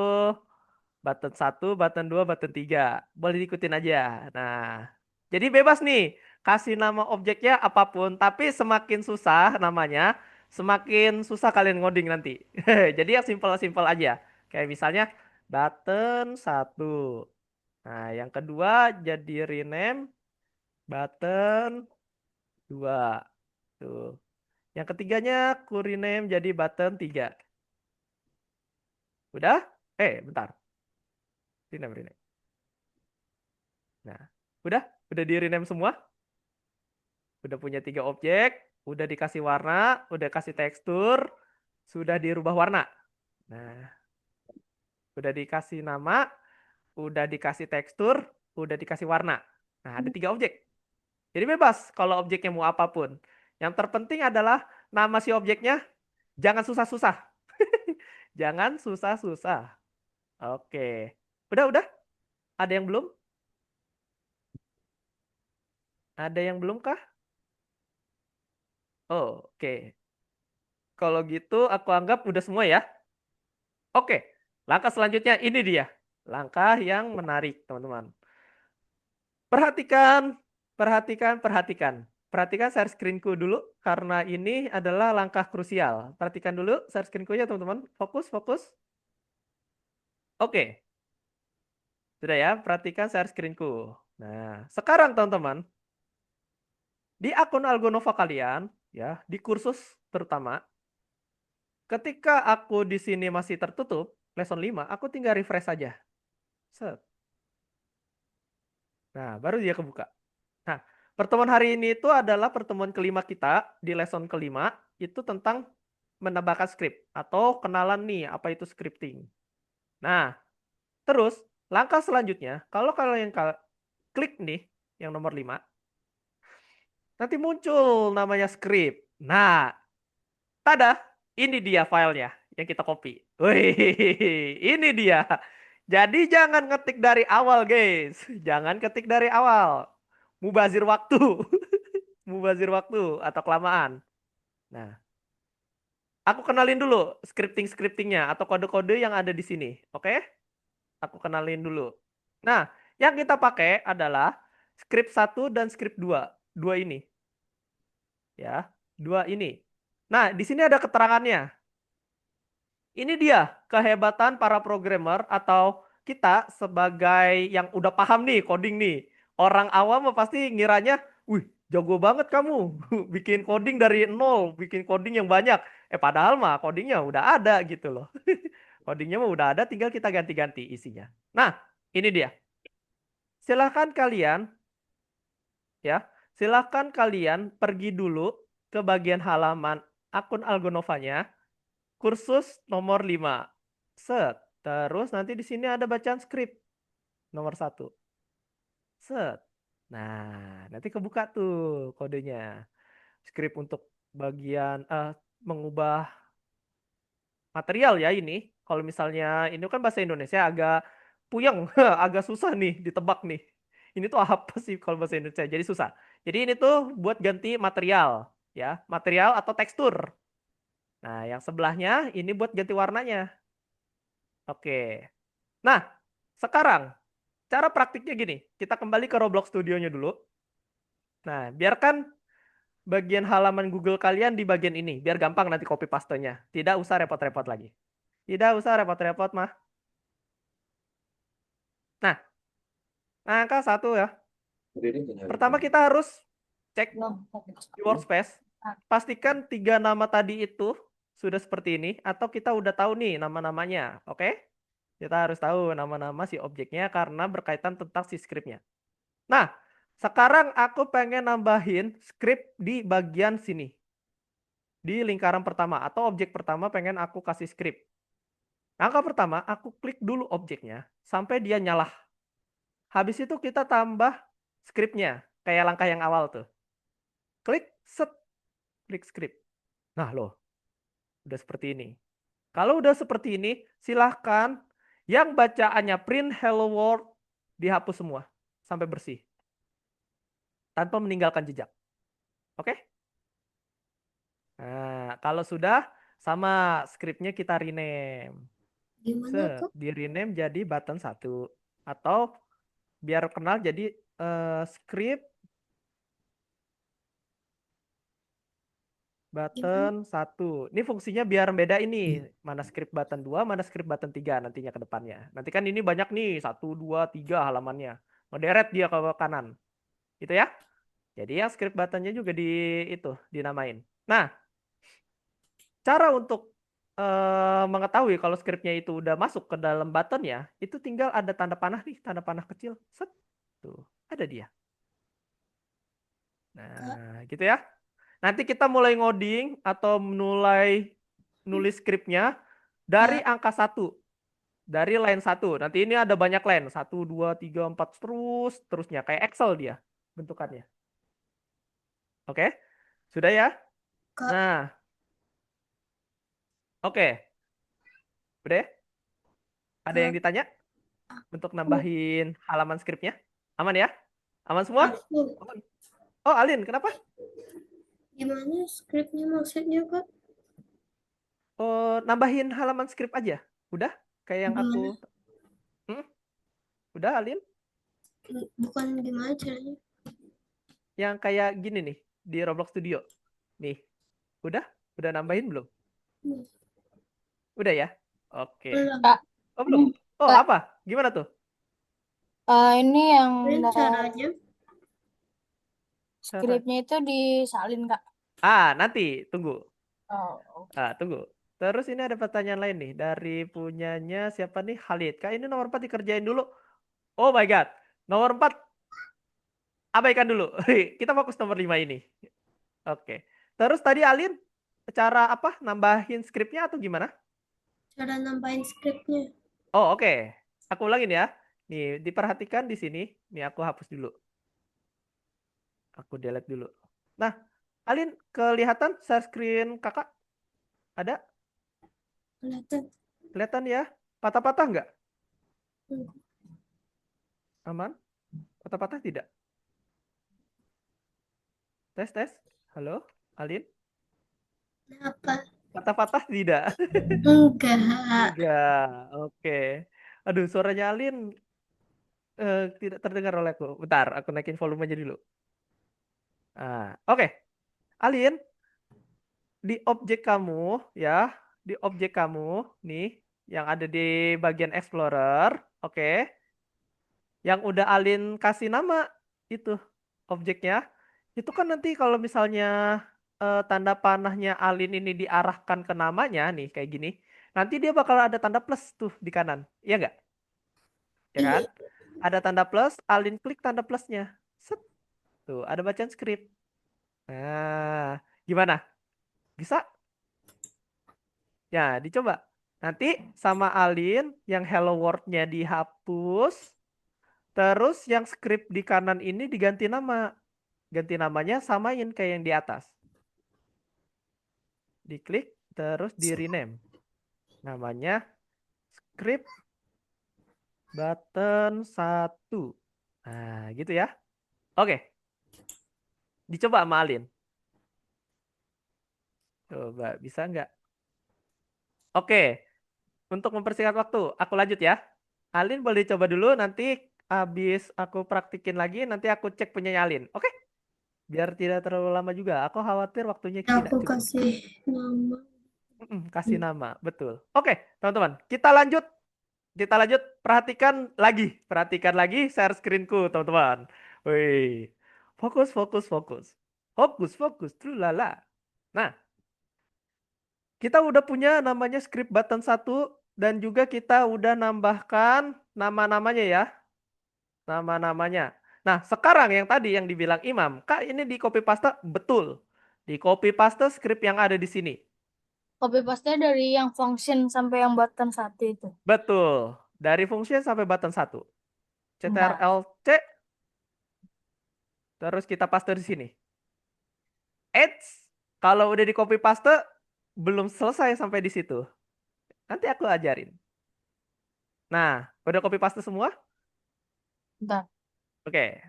button 1, button 2, button 3. Boleh diikutin aja. Nah, jadi bebas nih. Kasih nama objeknya apapun. Tapi semakin susah namanya, semakin susah kalian ngoding nanti. Jadi yang simple-simple aja. Kayak misalnya button 1. Nah, yang kedua jadi rename button 2. Tuh. Yang ketiganya ku rename jadi button 3. Udah? Bentar. Rename. Nah, udah? Udah di rename semua? Udah punya 3 objek, udah dikasih warna, udah kasih tekstur, sudah dirubah warna. Nah, udah dikasih nama, udah dikasih tekstur, udah dikasih warna. Nah, ada 3 objek. Jadi bebas kalau objeknya mau apapun. Yang terpenting adalah nama si objeknya jangan susah-susah. Jangan susah-susah. Oke. Udah. Ada yang belum? Ada yang belum kah? Oh, oke. Kalau gitu aku anggap udah semua ya. Oke. Langkah selanjutnya ini dia. Langkah yang menarik, teman-teman. Perhatikan, perhatikan. Perhatikan share screen-ku dulu karena ini adalah langkah krusial. Perhatikan dulu share screen-ku ya, teman-teman. Fokus. Oke. Sudah ya, perhatikan share screen-ku. Nah, sekarang teman-teman, di akun Algonova kalian, ya, di kursus terutama, ketika aku di sini masih tertutup, lesson 5, aku tinggal refresh saja. Set. Nah, baru dia kebuka. Nah, pertemuan hari ini itu adalah pertemuan kelima kita di lesson kelima, itu tentang menambahkan script atau kenalan nih apa itu scripting. Nah, terus langkah selanjutnya, kalau kalian klik nih yang nomor 5, nanti muncul namanya script. Nah, tada, ini dia filenya yang kita copy. Wih, ini dia. Jadi jangan ngetik dari awal, guys. Jangan ketik dari awal. Mubazir waktu. Mubazir waktu atau kelamaan. Nah, aku kenalin dulu scripting-scriptingnya atau kode-kode yang ada di sini. Oke? Aku kenalin dulu. Nah, yang kita pakai adalah script 1 dan script 2. Dua ini. Ya, dua ini. Nah, di sini ada keterangannya. Ini dia kehebatan para programmer atau kita sebagai yang udah paham nih coding nih. Orang awam pasti ngiranya, wih jago banget kamu bikin coding dari nol, bikin coding yang banyak. Padahal mah codingnya udah ada gitu loh. Codingnya mah udah ada, tinggal kita ganti-ganti isinya. Nah, ini dia. Silahkan kalian, ya, silahkan kalian pergi dulu ke bagian halaman akun Algonovanya. Kursus nomor 5. Set. Terus nanti di sini ada bacaan skrip nomor 1. Set. Nah, nanti kebuka tuh kodenya. Skrip untuk bagian mengubah material ya ini. Kalau misalnya ini kan bahasa Indonesia agak puyeng, agak susah nih ditebak nih. Ini tuh apa sih kalau bahasa Indonesia? Jadi susah. Jadi ini tuh buat ganti material, ya, material atau tekstur. Nah, yang sebelahnya ini buat ganti warnanya. Oke. Nah, sekarang cara praktiknya gini. Kita kembali ke Roblox Studio-nya dulu. Nah, biarkan bagian halaman Google kalian di bagian ini, biar gampang nanti copy paste-nya. Tidak usah repot-repot lagi. Tidak usah repot-repot, mah. Nah, angka 1 ya. Pertama kita harus cek di workspace. Pastikan 3 nama tadi itu sudah seperti ini atau kita udah tahu nih nama-namanya. Oke? Kita harus tahu nama-nama si objeknya karena berkaitan tentang si scriptnya. Nah, sekarang aku pengen nambahin script di bagian sini. Di lingkaran pertama atau objek pertama pengen aku kasih script. Langkah pertama, aku klik dulu objeknya sampai dia nyala. Habis itu kita tambah scriptnya, kayak langkah yang awal tuh. Klik, set, klik script. Nah loh, udah seperti ini. Kalau udah seperti ini, silahkan yang bacaannya print hello world dihapus semua sampai bersih. Tanpa meninggalkan jejak. Oke? Nah, kalau sudah, sama scriptnya kita rename. Gimana Set, kok? di rename jadi button 1. Atau biar kenal jadi script Gimana? button 1. Ini fungsinya biar beda ini. Mana script button 2, mana script button 3 nantinya ke depannya. Nanti kan ini banyak nih, 1, 2, 3 halamannya. Ngederet dia ke kanan. Gitu ya. Jadi yang script buttonnya juga dinamain. Nah, cara untuk mengetahui kalau scriptnya itu udah masuk ke dalam buttonnya, itu tinggal ada tanda panah nih, tanda panah kecil. Set. Tuh, ada dia. Nah, gitu ya. Nanti kita mulai ngoding atau mulai nulis skripnya dari Ya, angka 1. Dari line 1. Nanti ini ada banyak line. 1, 2, 3, 4, terusnya. Kayak Excel dia bentukannya. Oke? Sudah ya? Kak, Nah, oke. Udah ya? Ada yang Kak, ditanya untuk aku, nambahin halaman skripnya? Aman ya? Aman semua? aku, Aman. Oh, Alin, kenapa? gimana skripnya maksudnya Kak? Oh, nambahin halaman skrip aja. Udah? Kayak yang aku... Gimana? Hmm? Udah, Alin? Bukan gimana caranya? Yang kayak gini nih di Roblox Studio. Nih, udah? Udah nambahin belum? Hmm, Udah ya? Oke. Belum. Kak, Oh, belum? Oh, Kak, apa? Gimana tuh? ini yang Ini caranya? Cara. skripnya itu disalin, Kak. Nanti tunggu. Oh, Tunggu. Terus ini ada pertanyaan lain nih dari punyanya siapa nih? Khalid. Kak, ini nomor 4 dikerjain dulu. Oh my God. Nomor 4 abaikan dulu. Kita fokus nomor 5 ini. Oke. Terus tadi Alin cara apa? Nambahin skripnya atau gimana? Cara nambahin skripnya. Oh, oke. Aku ulangin ya. Nih, diperhatikan di sini. Nih, aku hapus dulu. Aku delete dulu. Nah, Alin, kelihatan share screen kakak? Ada? Kelihatan. Kelihatan ya? Patah-patah nggak? Hmm, Aman? Patah-patah tidak? Tes, tes. Halo, Alin? Kenapa? Patah-patah tidak? Enggak. Enggak. Oke. Aduh, suaranya Alin tidak terdengar oleh aku. Bentar, aku naikin volumenya dulu. Oke. Alin, di objek kamu ya, di objek kamu nih yang ada di bagian Explorer, oke. Yang udah Alin kasih nama itu objeknya, itu kan nanti kalau misalnya tanda panahnya Alin ini diarahkan ke namanya nih kayak gini, nanti dia bakal ada tanda plus tuh di kanan, iya nggak? Ya kan? Iya. Ada tanda plus, Alin klik tanda plusnya, set, tuh ada bacaan script. Nah, gimana? Bisa? Ya, dicoba. Nanti sama Alin yang hello world-nya dihapus, terus yang script di kanan ini diganti nama. Ganti namanya samain kayak yang di atas. Diklik, terus di rename. Namanya script button 1. Nah, gitu ya. Oke, dicoba sama Alin. Coba, bisa nggak? Oke, untuk mempersingkat waktu, aku lanjut ya. Alin boleh coba dulu, nanti habis aku praktikin lagi, nanti aku cek punyanya Alin. Oke, biar tidak terlalu lama juga. Aku khawatir waktunya tidak Aku cukup. kasih nama. Kasih nama, betul. Oke, teman-teman, kita lanjut. Kita lanjut, perhatikan lagi share screenku, teman-teman. Wih, fokus, fokus, fokus. Fokus, fokus, trulala. Nah, kita udah punya namanya script button satu dan juga kita udah nambahkan nama-namanya ya, nama-namanya. Nah, sekarang yang tadi yang dibilang Imam, Kak ini di copy paste betul. Di copy paste script yang ada di sini. Copy paste dari yang function sampai yang button satu itu. Betul. Dari function sampai button satu. Bentar. CTRL-C, terus kita paste di sini. Eits, kalau udah di copy paste belum selesai sampai di situ. Nanti aku ajarin. Nah, udah copy paste semua? Bentar. Oke,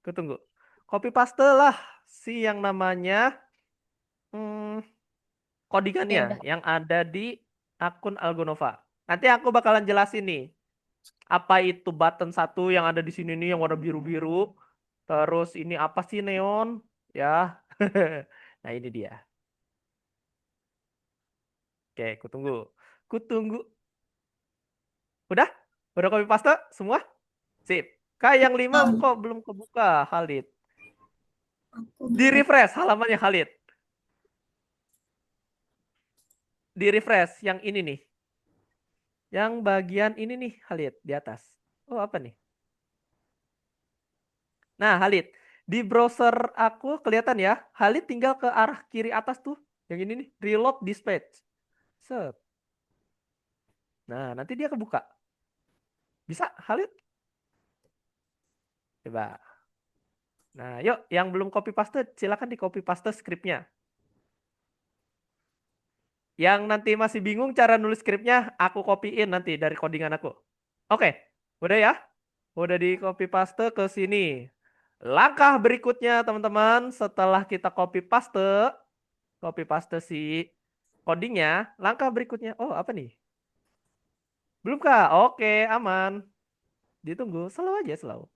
aku tunggu. Copy paste lah si yang namanya hmm, Ya codingannya udah. yang ada di akun Algonova. Nanti aku bakalan jelasin nih apa itu button satu yang ada di sini nih yang warna biru-biru. Terus ini apa sih neon? Ya. Nah, ini dia. Oke, aku tunggu. Aku tunggu. Udah? Udah copy paste semua? Sip. Kak yang 5 Um, kok belum kebuka, Khalid? aku Di refresh halamannya Khalid. Di refresh yang ini nih. Yang bagian ini nih, Khalid, di atas. Oh, apa nih? Nah, Khalid, di browser aku kelihatan ya. Khalid tinggal ke arah kiri atas tuh. Yang ini nih, reload dispatch. Set. Nah, nanti dia kebuka. Bisa, Khalid? Coba. Nah, yuk, yang belum copy paste, silakan di copy paste scriptnya. Yang nanti masih bingung cara nulis skripnya, aku copyin nanti dari codingan aku. Oke, udah ya? Udah di copy paste ke sini. Langkah berikutnya teman-teman, setelah kita copy paste si codingnya, langkah berikutnya, oh apa nih? Belum kah? Oke, aman. Ditunggu, slow aja, slow.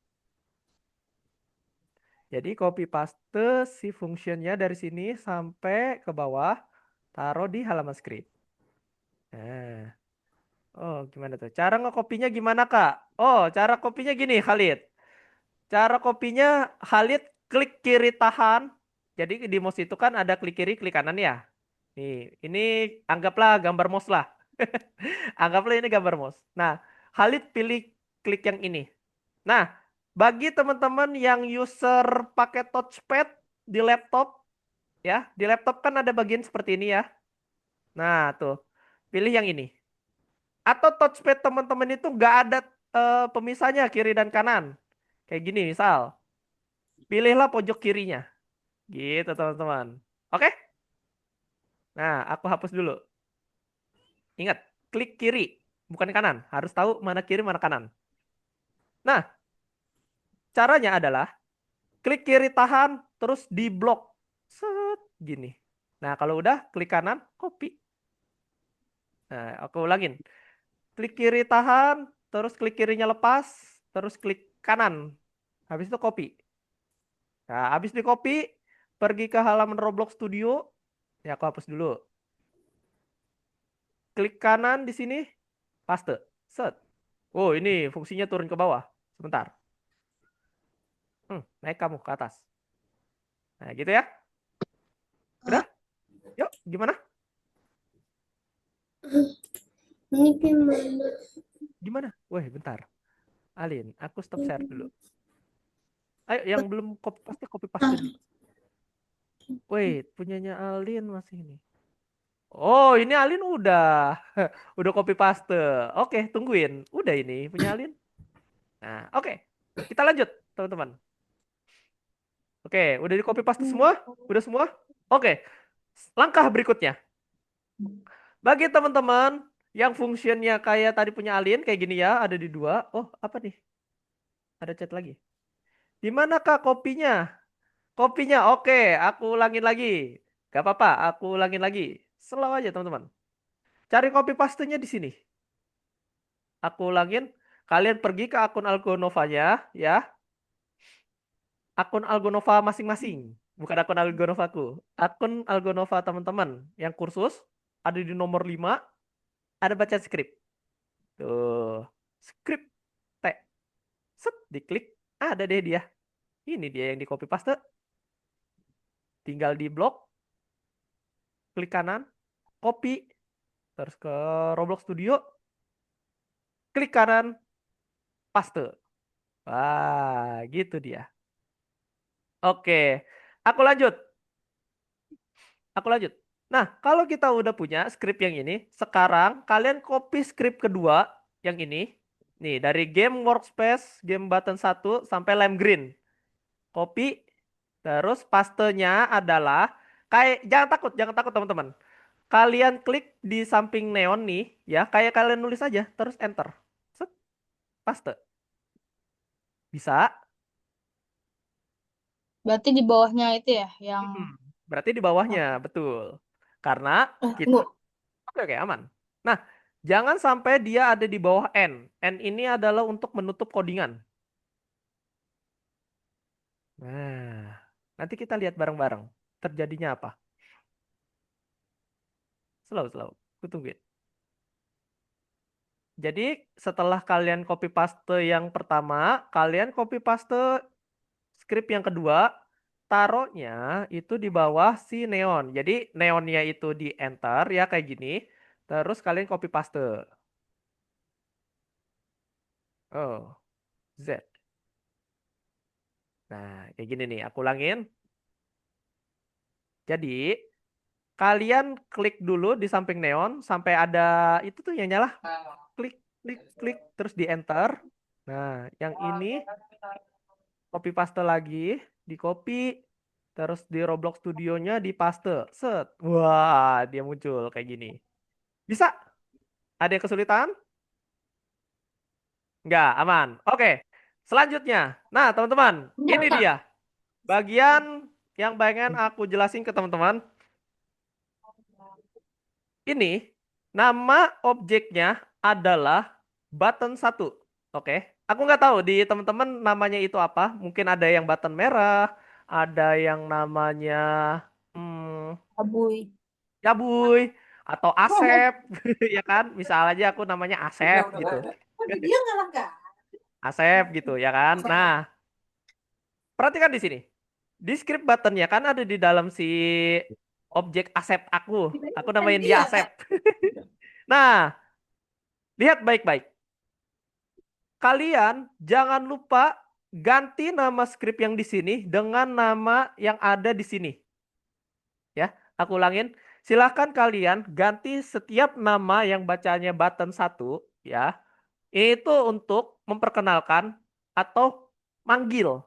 Jadi copy paste si functionnya dari sini sampai ke bawah, taruh di halaman script. Nah, oh gimana tuh? Cara ngekopinya gimana Kak? Oh, cara kopinya gini Khalid. Cara kopinya Khalid klik kiri tahan. Jadi di mouse itu kan ada klik kiri, klik kanan ya. Nih, ini anggaplah gambar mouse lah. Anggaplah ini gambar mouse. Nah, Khalid pilih klik yang ini. Nah, bagi teman-teman yang user pakai touchpad di laptop, ya, di laptop kan ada bagian seperti ini ya. Nah, tuh, pilih yang ini. Atau touchpad teman-teman itu nggak ada pemisahnya kiri dan kanan. Kayak gini misal. Pilihlah pojok kirinya. Gitu teman-teman. Oke? Nah, aku hapus dulu. Ingat, klik kiri, bukan kanan. Harus tahu mana kiri, mana kanan. Nah, caranya adalah klik kiri tahan, terus di blok. Set, gini. Nah, kalau udah, klik kanan, copy. Nah, aku ulangin. Klik kiri tahan, terus klik kirinya lepas, terus klik kanan. Habis itu copy. Nah, habis di copy, pergi ke halaman Roblox Studio. Ya, aku hapus dulu. Klik kanan di sini, paste. Set. Oh, ini fungsinya turun ke bawah. Sebentar. Naik kamu ke atas. Nah, gitu ya. Udah? Yuk, gimana? ini gimana? Gimana? Wah, bentar. Alin, aku stop share dulu. Ayo, yang belum copy paste Bentar. dulu. Wait, punyanya Alin masih ini. Oh, ini Alin udah. Udah copy paste. Oke, tungguin. Udah ini punya Alin. Nah, oke. Kita lanjut, teman-teman. Oke, udah di copy paste semua? Udah semua? Oke. Langkah berikutnya. Bagi teman-teman yang fungsinya kayak tadi punya Alin, kayak gini ya, ada di dua. Oh, apa nih? Ada chat lagi. Di manakah kopinya? Kopinya, oke. Aku ulangin lagi. Gak apa-apa, aku ulangin lagi. Slow aja teman-teman. Cari copy pastenya di sini. Aku ulangin. Kalian pergi ke akun Algonovanya, ya. Akun Algonova masing-masing. Bukan akun Algonovaku. Akun Algonova teman-teman. Yang kursus. Ada di nomor 5. Ada baca skrip. Tuh. Skrip. T. Set. Diklik. Ada deh dia. Ini dia yang di copy paste. Tinggal di blok. Klik kanan. Copy. Terus ke Roblox Studio. Klik kanan. Paste. Wah, gitu dia. Oke. Aku lanjut. Aku lanjut. Nah, kalau kita udah punya script yang ini, sekarang kalian copy script kedua yang ini. Nih, dari game workspace, game button 1 sampai lem green. Copy, terus pastenya adalah kayak jangan takut teman-teman. Kalian klik di samping neon nih, ya, kayak kalian nulis aja, terus enter. Set, paste. Bisa? Berarti di bawahnya itu ya, yang Hmm, Berarti di bawahnya, betul. Karena kita tunggu. oke, oke, aman. Nah, jangan sampai dia ada di bawah N. N ini adalah untuk menutup codingan. Nah, nanti kita lihat bareng-bareng. Terjadinya apa? Slow, slow. Aku tungguin. Jadi, setelah kalian copy paste yang pertama, kalian copy paste script yang kedua, taruhnya itu di bawah si neon. Jadi, neonnya itu di enter ya kayak gini. Terus kalian copy paste. Oh, Z. Nah, kayak gini nih. Aku ulangin. Jadi, kalian klik dulu di samping neon sampai ada itu tuh yang nyala. Klik, klik, klik, terus di enter. Nah, yang ini copy paste lagi, di copy, terus di Roblox Studionya di paste. Set. Wah, dia muncul kayak gini. Bisa? Ada yang kesulitan? Nggak, aman. Oke, selanjutnya. Nah, teman-teman, ini dia. Bagian yang pengen aku jelasin ke teman-teman. Ini nama objeknya adalah button satu. Oke. Aku nggak tahu di teman-teman namanya itu apa. Mungkin ada yang button merah, ada yang namanya hmm, Abui. Yabuy atau Asep, ya kan? Misal aja aku namanya Asep gitu. Asep gitu ya kan. Nah, perhatikan di sini. Di script buttonnya kan ada di dalam si objek Asep aku. Aku namain dia Asep. Nah, lihat baik-baik. Kalian jangan lupa ganti nama script yang di sini dengan nama yang ada di sini. Ya, aku ulangin. Silahkan kalian ganti setiap nama yang bacanya button satu, ya. Itu untuk memperkenalkan atau manggil,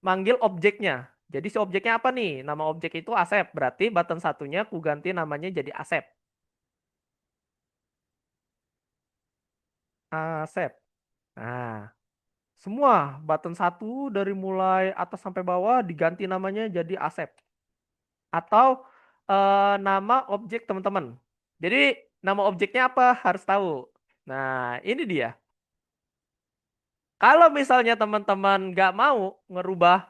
manggil objeknya. Jadi si objeknya apa nih? Nama objek itu Asep. Berarti button satunya aku ganti namanya jadi Asep. Asep. Nah, semua button satu dari mulai atas sampai bawah diganti namanya jadi Asep. Atau nama objek teman-teman. Jadi nama objeknya apa harus tahu. Nah, ini dia. Kalau misalnya teman-teman nggak mau ngerubah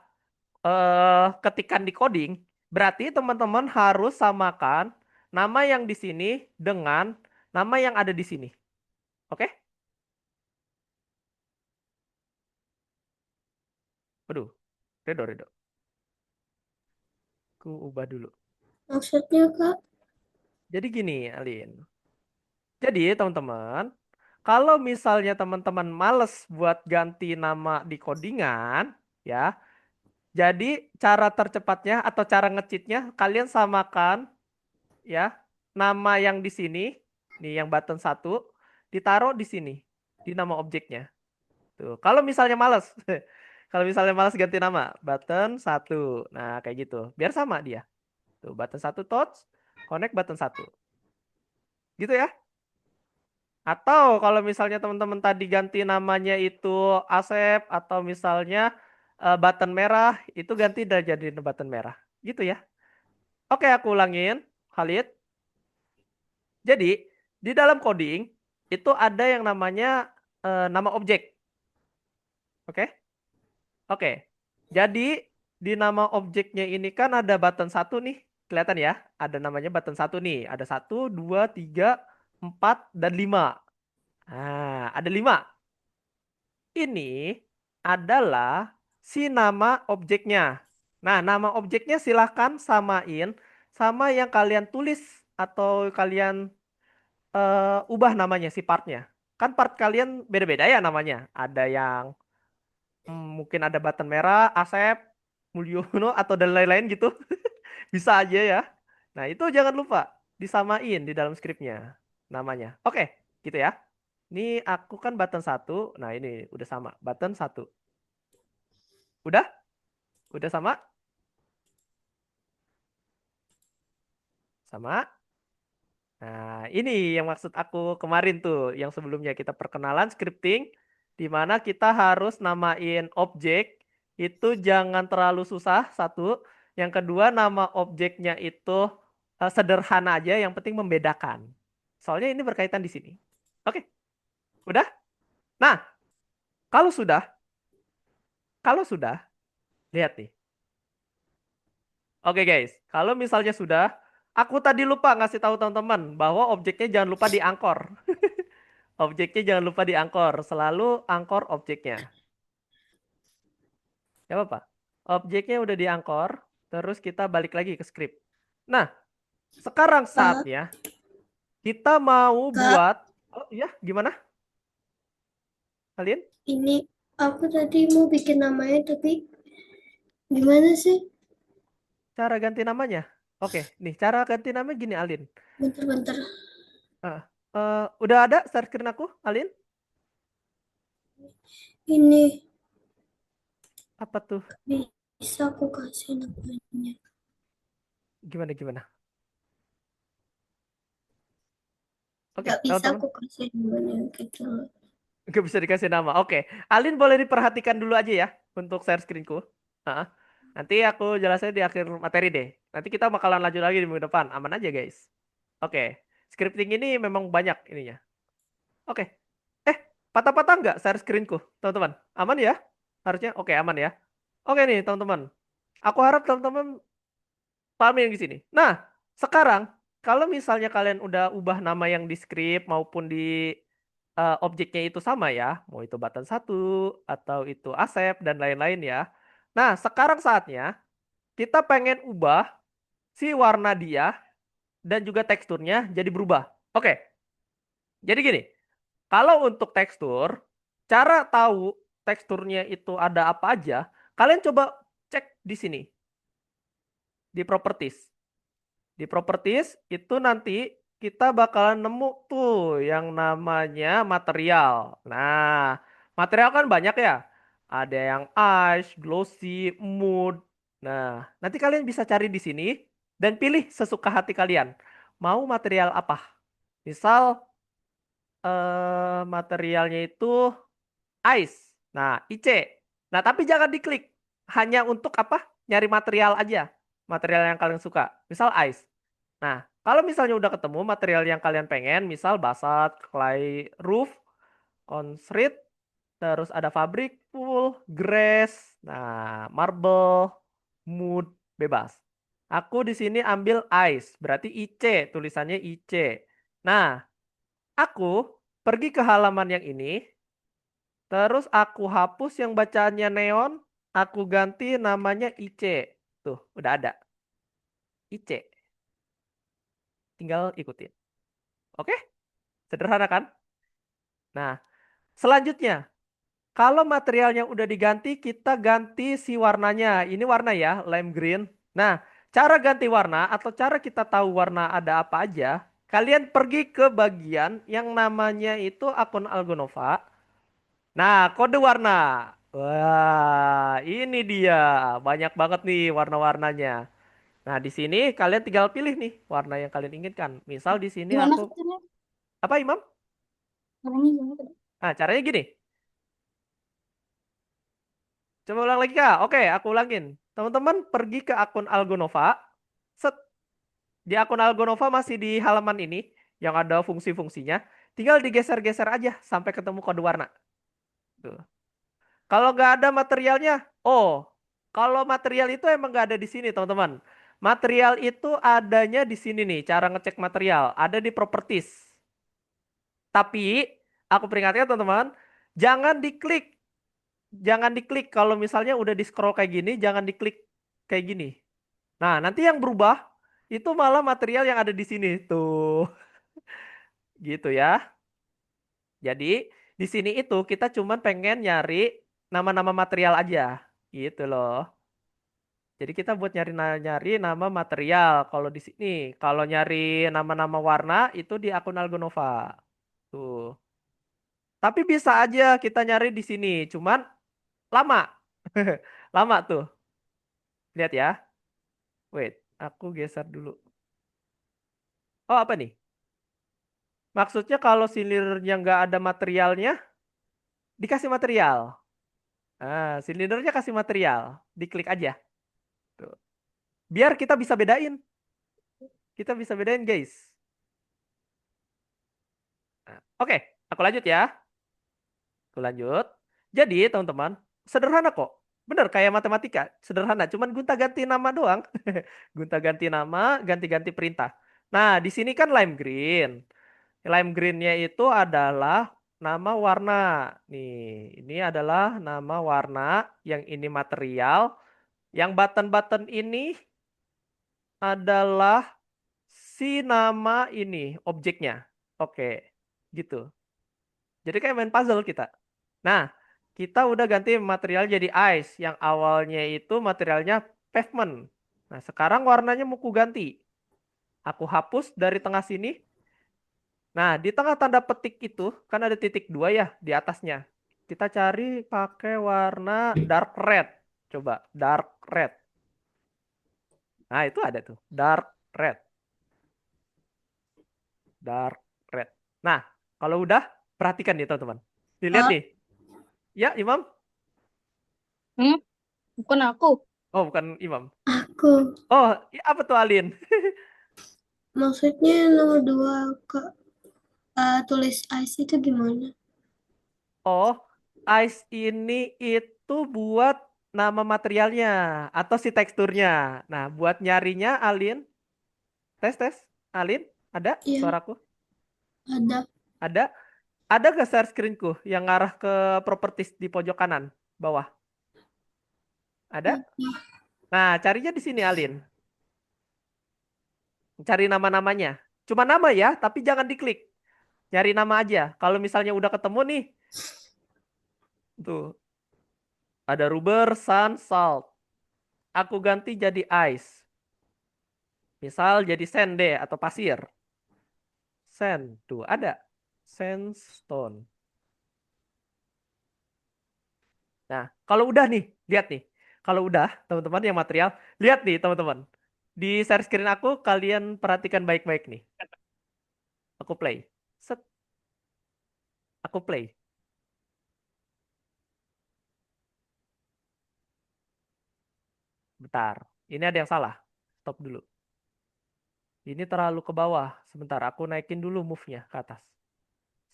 ketikan di coding, berarti teman-teman harus samakan nama yang di sini dengan nama yang ada di sini. Oke? Waduh, redo, redo. Ku ubah dulu. Maksudnya, Kak? Jadi gini, Alin. Jadi teman-teman, kalau misalnya teman-teman males buat ganti nama di codingan, ya, jadi cara tercepatnya atau cara ngecheatnya kalian samakan, ya, nama yang di sini, nih yang button satu, ditaruh di sini, di nama objeknya. Tuh, kalau misalnya males, kalau misalnya males ganti nama, button satu, nah kayak gitu, biar sama dia. Tuh, button satu touch, connect button satu, gitu ya. Atau kalau misalnya teman-teman tadi ganti namanya itu Asep atau misalnya button merah, itu ganti dan jadi button merah. Gitu ya. Oke, aku ulangin, Khalid. Jadi, di dalam coding itu ada yang namanya nama objek. Oke? Oke. Jadi, di nama objeknya ini kan ada button satu nih. Kelihatan ya? Ada namanya button satu nih. Ada satu, dua, tiga, empat, dan lima. Nah, ada lima. Ini adalah si nama objeknya. Nah, nama objeknya silahkan samain sama yang kalian tulis atau kalian ubah namanya si partnya. Kan part kalian beda-beda ya namanya. Ada yang mungkin ada button merah, Asep, Mulyono atau dan lain-lain gitu. Bisa aja ya. Nah, itu jangan lupa disamain di dalam skripnya namanya. Oke, gitu ya. Ini aku kan button satu. Nah, ini udah sama. Button satu. Udah? Udah sama? Sama? Nah, ini yang maksud aku kemarin tuh, yang sebelumnya kita perkenalan scripting, di mana kita harus namain objek, itu jangan terlalu susah, satu. Yang kedua, nama objeknya itu sederhana aja, yang penting membedakan. Soalnya ini berkaitan di sini. Oke, udah? Nah, kalau sudah, kalau sudah, lihat nih. Oke guys, kalau misalnya sudah, aku tadi lupa ngasih tahu teman-teman bahwa objeknya jangan lupa diangkor. Objeknya jangan lupa diangkor, selalu angkor objeknya. Ya apa? Objeknya udah diangkor, terus kita balik lagi ke script. Nah, sekarang Kak, saatnya kita mau Kak, buat, oh iya, gimana kalian? ini aku tadi mau bikin namanya tapi gimana sih? Cara ganti namanya? Oke, nih cara ganti nama gini Alin. Bentar-bentar. Eh, udah ada share screen aku, Alin? Ini Apa tuh? bisa aku kasih namanya. Gimana? Oke, Gak bisa teman-teman. aku kasih namanya gitu. Nggak bisa dikasih nama. Oke. Alin boleh diperhatikan dulu aja ya untuk share screenku. Heeh. Nanti aku jelasnya di akhir materi deh. Nanti kita bakalan lanjut lagi di minggu depan. Aman aja guys. Oke. Scripting ini memang banyak ininya. Oke. Eh, patah-patah nggak share screenku, teman-teman? Aman ya? Harusnya oke aman ya. Oke nih teman-teman. Aku harap teman-teman paham yang di sini. Nah, sekarang kalau misalnya kalian udah ubah nama yang di script maupun di objeknya itu sama ya, mau itu button satu atau itu Asep dan lain-lain ya. Nah, sekarang saatnya kita pengen ubah si warna dia dan juga teksturnya jadi berubah. Oke, jadi gini, kalau untuk tekstur, cara tahu teksturnya itu ada apa aja, kalian coba cek di sini, di properties. Di properties itu nanti kita bakalan nemu tuh yang namanya material. Nah, material kan banyak ya. Ada yang ice, glossy, mood. Nah, nanti kalian bisa cari di sini dan pilih sesuka hati kalian. Mau material apa? Misal materialnya itu ice. Nah, IC. Nah, tapi jangan diklik. Hanya untuk apa? Nyari material aja. Material yang kalian suka. Misal ice. Nah, kalau misalnya udah ketemu material yang kalian pengen, misal basalt, clay roof, concrete, terus ada fabrik, pool, grass, nah, marble, mood, bebas. Aku di sini ambil ice, berarti IC, tulisannya IC. Nah, aku pergi ke halaman yang ini, terus aku hapus yang bacaannya neon, aku ganti namanya IC. Tuh, udah ada. IC. Tinggal ikutin. Oke? Sederhana kan? Nah, selanjutnya, kalau materialnya udah diganti, kita ganti si warnanya. Ini warna ya, lime green. Nah, cara ganti warna atau cara kita tahu warna ada apa aja, kalian pergi ke bagian yang namanya itu akun Algonova. Nah, kode warna. Wah, ini dia. Banyak banget nih warna-warnanya. Nah, di sini kalian tinggal pilih nih warna yang kalian inginkan. Misal di sini Gimana aku caranya? apa Imam? Caranya gimana tadi? Nah, caranya gini. Coba ulang lagi, Kak. Oke, aku ulangin. Teman-teman pergi ke akun Algonova. Set. Di akun Algonova masih di halaman ini yang ada fungsi-fungsinya. Tinggal digeser-geser aja sampai ketemu kode warna. Tuh. Kalau nggak ada materialnya, kalau material itu emang nggak ada di sini, teman-teman. Material itu adanya di sini nih, cara ngecek material. Ada di properties. Tapi, aku peringatkan teman-teman, jangan diklik. Jangan diklik kalau misalnya udah di scroll kayak gini, jangan diklik kayak gini. Nah, nanti yang berubah itu malah material yang ada di sini tuh. Gitu ya. Jadi, di sini itu kita cuman pengen nyari nama-nama material aja. Gitu loh. Jadi kita buat nyari nama material kalau di sini. Kalau nyari nama-nama warna itu di akun Algonova. Tuh. Tapi bisa aja kita nyari di sini, cuman lama. Lama tuh. Lihat ya. Wait, aku geser dulu. Oh, apa nih? Maksudnya kalau silindernya nggak ada materialnya, dikasih material. Silindernya kasih material. Diklik aja. Tuh. Biar kita bisa bedain. Kita bisa bedain, guys. Nah, oke, aku lanjut ya. Aku lanjut. Jadi, teman-teman, sederhana kok. Bener kayak matematika, sederhana. Cuman gonta-ganti nama doang. Gonta-ganti nama, ganti-ganti perintah. Nah, di sini kan lime green. Lime greennya itu adalah nama warna. Nih, ini adalah nama warna. Yang ini material. Yang button-button ini adalah si nama ini, objeknya. Oke, gitu. Jadi kayak main puzzle kita. Nah, kita udah ganti material jadi ice. Yang awalnya itu materialnya pavement. Nah, sekarang warnanya mau ku ganti. Aku hapus dari tengah sini. Nah, di tengah tanda petik itu kan ada titik 2 ya di atasnya. Kita cari pakai warna dark red. Coba, dark red. Nah, itu ada tuh, dark red. Dark red. Nah, kalau udah, perhatikan nih teman-teman. Dilihat Ah, nih. Ya, Imam? hmm, bukan aku. Oh, bukan Imam. Aku Oh, apa tuh Alin? maksudnya nomor 2 Kak. Tulis ice itu gimana? Oh, ice ini itu buat nama materialnya atau si teksturnya. Nah, buat nyarinya Alin, tes. Alin, ada Iya, suaraku? ada. Ada? Ada gak share screenku yang ngarah ke properties di pojok kanan bawah? Ada? Ada. Nah, carinya di sini Alin. Cari nama-namanya. Cuma nama ya, tapi jangan diklik. Nyari nama aja. Kalau misalnya udah ketemu nih, tuh ada rubber, sun, salt. Aku ganti jadi ice. Misal jadi sand deh atau pasir. Sand, tuh ada. Sandstone. Nah, kalau udah nih, lihat nih. Kalau udah, teman-teman yang material, lihat nih teman-teman. Di share screen aku, kalian perhatikan baik-baik nih. Aku play. Set, aku play. Bentar, ini ada yang salah. Stop dulu. Ini terlalu ke bawah. Sebentar, aku naikin dulu move-nya ke atas.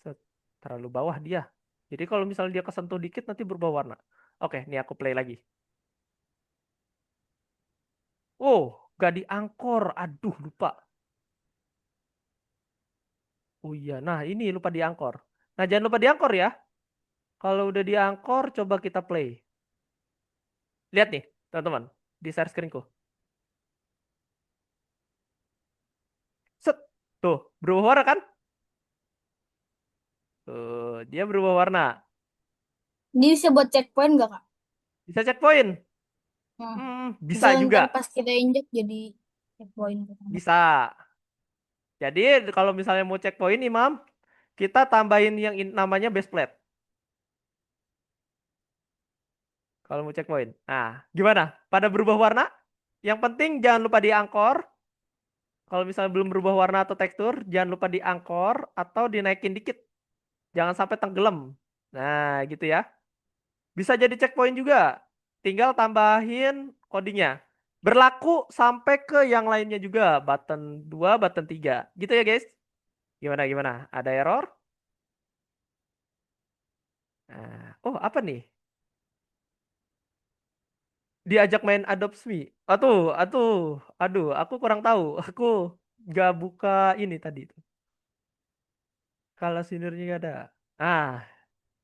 Set, terlalu bawah dia. Jadi kalau misalnya dia kesentuh dikit, nanti berubah warna. Oke, ini aku play lagi. Oh, gak diangkor. Aduh, lupa. Oh iya, nah ini lupa diangkor. Nah, jangan lupa diangkor ya. Kalau udah diangkor, coba kita play. Lihat nih, teman-teman. Di share screenku. Set. Tuh, berubah warna kan? Tuh, dia berubah warna. Ini bisa buat checkpoint nggak, Kak? Bisa checkpoint. Nah, Bisa misalnya juga. ntar pas kita injek jadi checkpoint pertama. Bisa. Jadi, kalau misalnya mau checkpoint, Imam, kita tambahin yang namanya base plate. Kalau mau checkpoint. Nah, gimana? Pada berubah warna? Yang penting jangan lupa diangkor. Kalau misalnya belum berubah warna atau tekstur, jangan lupa diangkor atau dinaikin dikit. Jangan sampai tenggelam. Nah, gitu ya. Bisa jadi checkpoint juga. Tinggal tambahin codingnya. Berlaku sampai ke yang lainnya juga. Button 2, button 3. Gitu ya guys. Gimana, gimana? Ada error? Nah, oh, apa nih? Diajak main Adopt Me. Aduh, aku kurang tahu. Aku gak buka ini tadi. Kalau seniornya gak ada. Ah,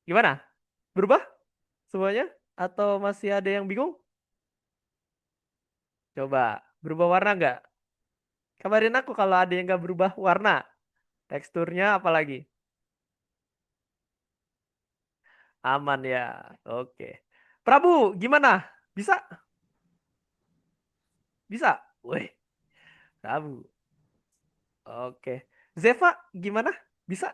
gimana? Berubah semuanya? Atau masih ada yang bingung? Coba, berubah warna nggak? Kabarin aku kalau ada yang nggak berubah warna. Teksturnya apalagi? Aman ya. Oke. Prabu, gimana? Bisa? Bisa? Wih, Prabu. Oke. Zeva, gimana? Bisa?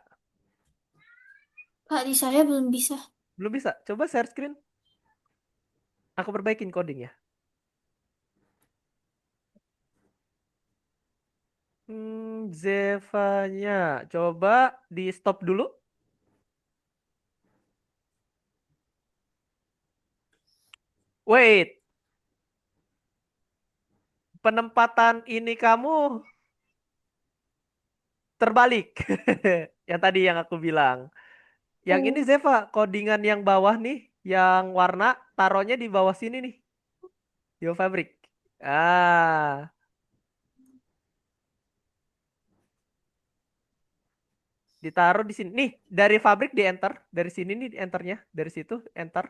Kak, di saya belum bisa. Belum bisa? Coba share screen. Aku perbaikin codingnya. Zevanya. Coba di stop dulu. Wait. Penempatan ini kamu terbalik. Yang tadi yang aku bilang. Yang ini Oh, Zeva, codingan yang bawah nih, yang warna, taruhnya di bawah sini nih, Yo Fabric. Ah, ditaruh di sini. Nih, dari Fabric di enter, dari sini nih di enternya, dari situ enter,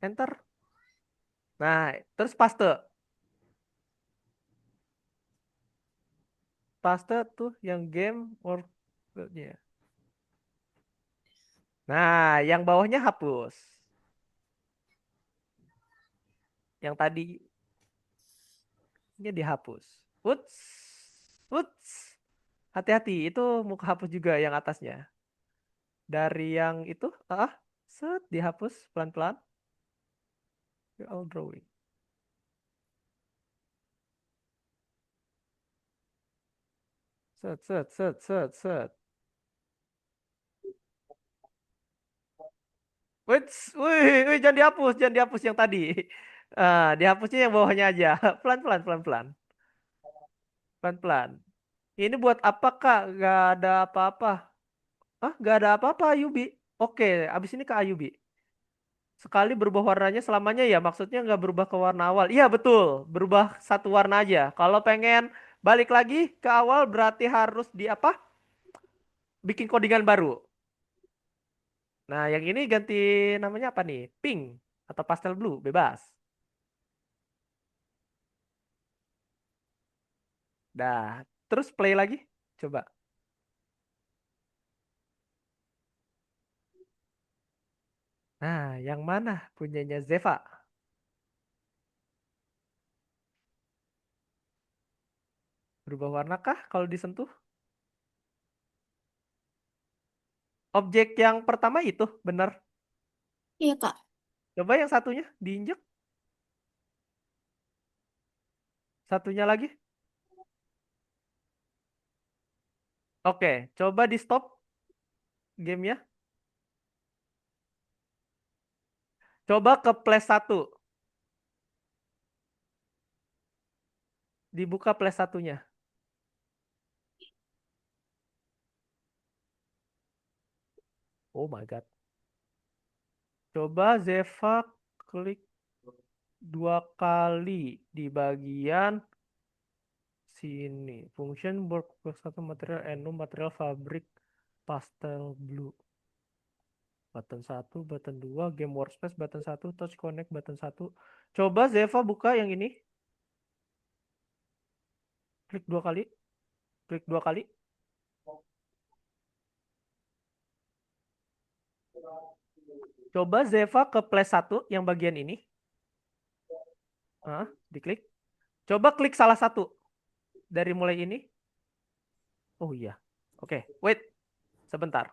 enter. Nah, terus paste. Paste tuh yang game worknya. Nah, yang bawahnya hapus. Yang tadinya dihapus. Uts, uts. Hati-hati, itu mau kehapus juga yang atasnya. Dari yang itu, set, dihapus pelan-pelan. You're all drawing. Set, set, set, set, set. Wih, wih, wih, jangan dihapus yang tadi. Dihapusnya yang bawahnya aja. Pelan-pelan, pelan-pelan, pelan-pelan. Ini buat apa Kak? Gak ada apa-apa. Gak ada apa-apa Ayubi. Oke, abis ini ke Ayubi. Sekali berubah warnanya selamanya ya, maksudnya nggak berubah ke warna awal. Iya betul, berubah satu warna aja. Kalau pengen balik lagi ke awal berarti harus di apa? Bikin codingan baru. Nah, yang ini ganti namanya apa nih? Pink atau pastel blue, bebas. Dah, terus play lagi. Coba. Nah, yang mana punyanya Zeva? Berubah warna kah kalau disentuh? Objek yang pertama itu, benar. iya Kak. Coba yang satunya diinjek. Satunya lagi. Oke, coba di stop gamenya. Coba ke plus satu. Dibuka plus satunya. Oh my God. Coba Zeva klik 2 kali di bagian sini. Function work plus satu material enu material fabrik pastel blue. Button satu, button 2, game workspace, button satu, touch connect, button satu. Coba Zeva buka yang ini. Klik 2 kali. Klik 2 kali. Coba Zeva ke plus satu yang bagian ini. Diklik. Coba klik salah satu. Dari mulai ini. Oh iya. Oke, wait. Sebentar.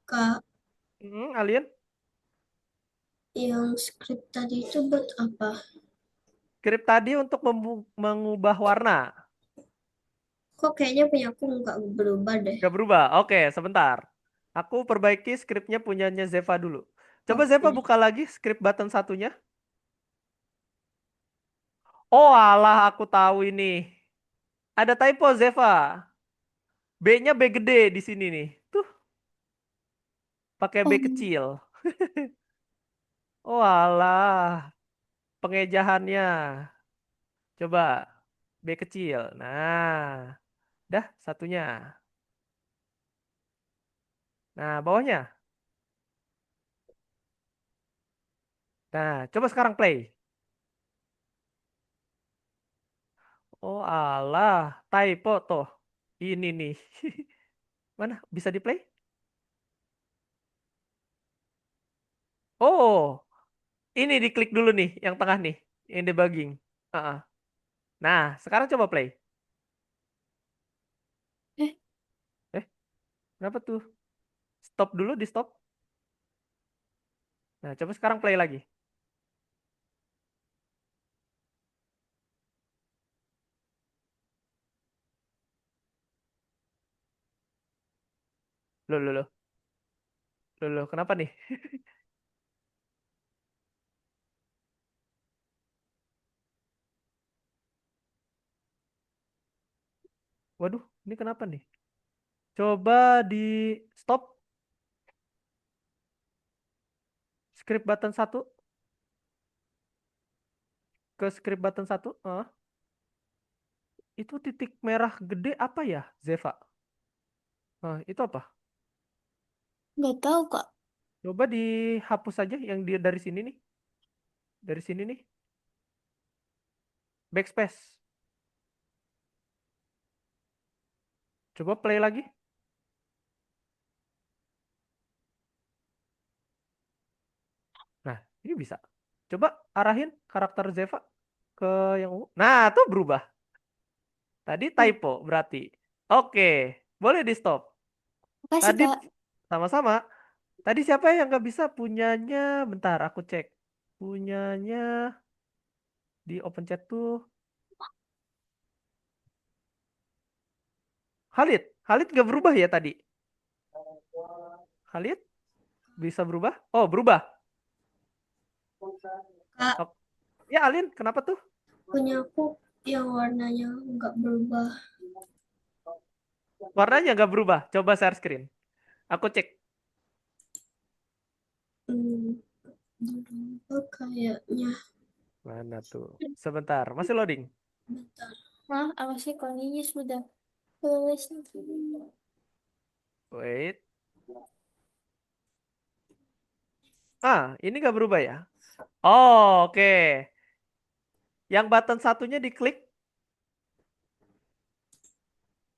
Kak, Alien. yang skrip tadi itu buat apa? Script tadi untuk mengubah warna. Kok kayaknya punya aku nggak berubah deh. Gak berubah. Oke, sebentar. Aku perbaiki skripnya punyanya Zeva dulu. Coba Zeva Oke. buka lagi skrip button satunya. Oh alah, aku tahu ini. Ada typo Zeva. B-nya B gede di sini nih. Tuh, pakai B Oh, kecil. Oh alah, pengejahannya. Coba B kecil. Nah, dah satunya. Nah, bawahnya. Nah, coba sekarang play. Oh alah, typo tuh. Ini nih. Mana? Bisa di play? Oh, ini diklik dulu nih, yang tengah nih, yang debugging. Heeh. Nah, sekarang coba play. eh, Eh, kenapa tuh? Stop dulu, di stop. Nah, coba sekarang play lagi. Loh, loh, loh. Loh, loh, kenapa nih? Waduh, ini kenapa nih? Coba di stop script button satu ke script button satu. Itu titik merah gede apa ya, Zeva? Itu apa? nggak tahu Kak. Coba dihapus saja yang dia dari sini nih. Dari sini nih. Backspace. Coba play lagi. Nah, ini bisa. Coba arahin karakter Zeva ke yang ungu. Nah, tuh berubah. Tadi Oh, typo berarti. Oke, boleh di stop. makasih Tadi Kak. sama-sama. Tadi siapa yang nggak bisa punyanya? Bentar, aku cek. Punyanya di open chat tuh Khalid. Khalid nggak berubah ya tadi? Khalid bisa berubah? Oh, berubah. Kak, Oh, ya Alin, kenapa tuh? punya aku yang warnanya nggak berubah. Warnanya nggak berubah. Coba share screen. Aku cek. Hmm, berubah kayaknya. Mana tuh? Sebentar, masih loading. Bentar. Nah, apa sih koninya sudah lulus. Wait. Ini nggak berubah ya? Oh, oke. Yang button satunya diklik,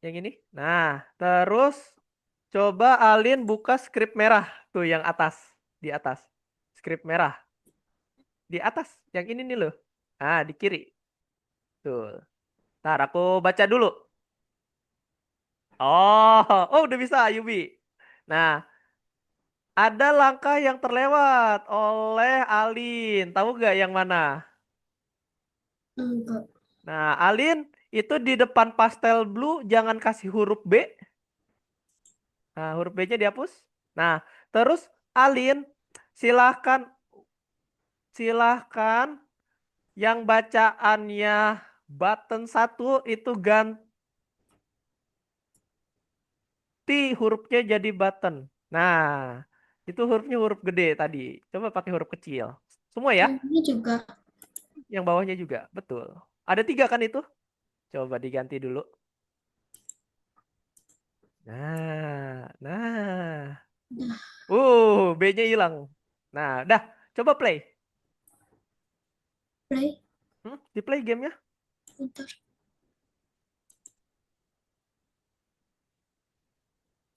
yang ini. Nah, terus coba Alin buka script merah tuh yang atas, di atas. Script merah di atas, yang ini nih loh. Di kiri. Tuh. Ntar aku baca dulu. Oh, oh udah bisa Yubi. Nah, ada langkah yang terlewat oleh Alin. Tahu nggak yang mana? Enggak. Nah, Alin itu di depan pastel blue jangan kasih huruf B. Nah, huruf B-nya dihapus. Nah, terus Alin silahkan silahkan yang bacaannya button satu itu ganti hurufnya jadi button. Nah, itu hurufnya huruf gede tadi. Coba pakai huruf kecil. Semua ya? Ini juga. Yang bawahnya juga. Betul. Ada tiga kan itu? Coba diganti dulu. Nah. Dah, B-nya hilang. Nah, dah. Coba play. play. Di play gamenya. Bentar.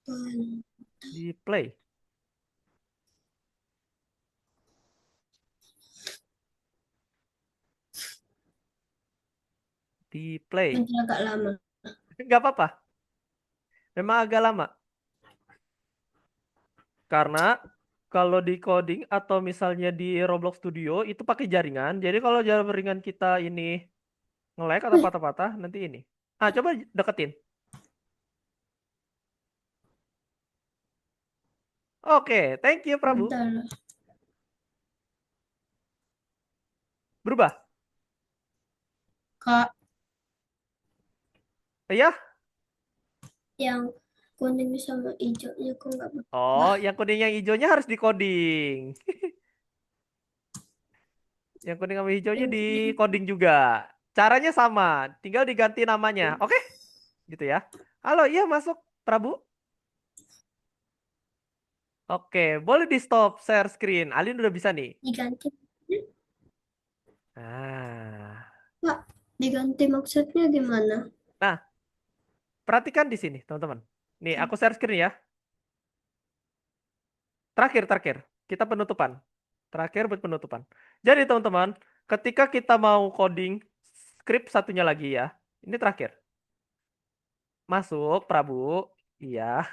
Hmm, Di play. Di play. Nanti agak lama. Nggak apa-apa. Memang agak lama. Karena kalau di coding atau misalnya di Roblox Studio itu pakai jaringan. Jadi kalau jaringan kita ini nge-lag atau Wih, patah-patah, nanti ini. Coba deketin. Oke, thank you Prabu. Bentar. Berubah. Kak, Iya? yang kuning sama hijaunya kok nggak Oh, berubah? yang kuning yang hijaunya harus dikoding. Yang kuning sama hijaunya Yang di kuning. coding juga. Caranya sama, tinggal diganti namanya. Oke? Gitu ya. Halo, iya masuk Prabu. Oke, boleh di stop share screen. Alin udah bisa nih. Diganti. Nah, Kak, diganti maksudnya gimana? nah, perhatikan di sini, teman-teman. Nih, aku share screen ya. Terakhir, kita penutupan. Terakhir buat penutupan. Jadi, teman-teman, ketika kita mau coding script satunya lagi ya. Ini terakhir. Masuk, Prabu. Iya.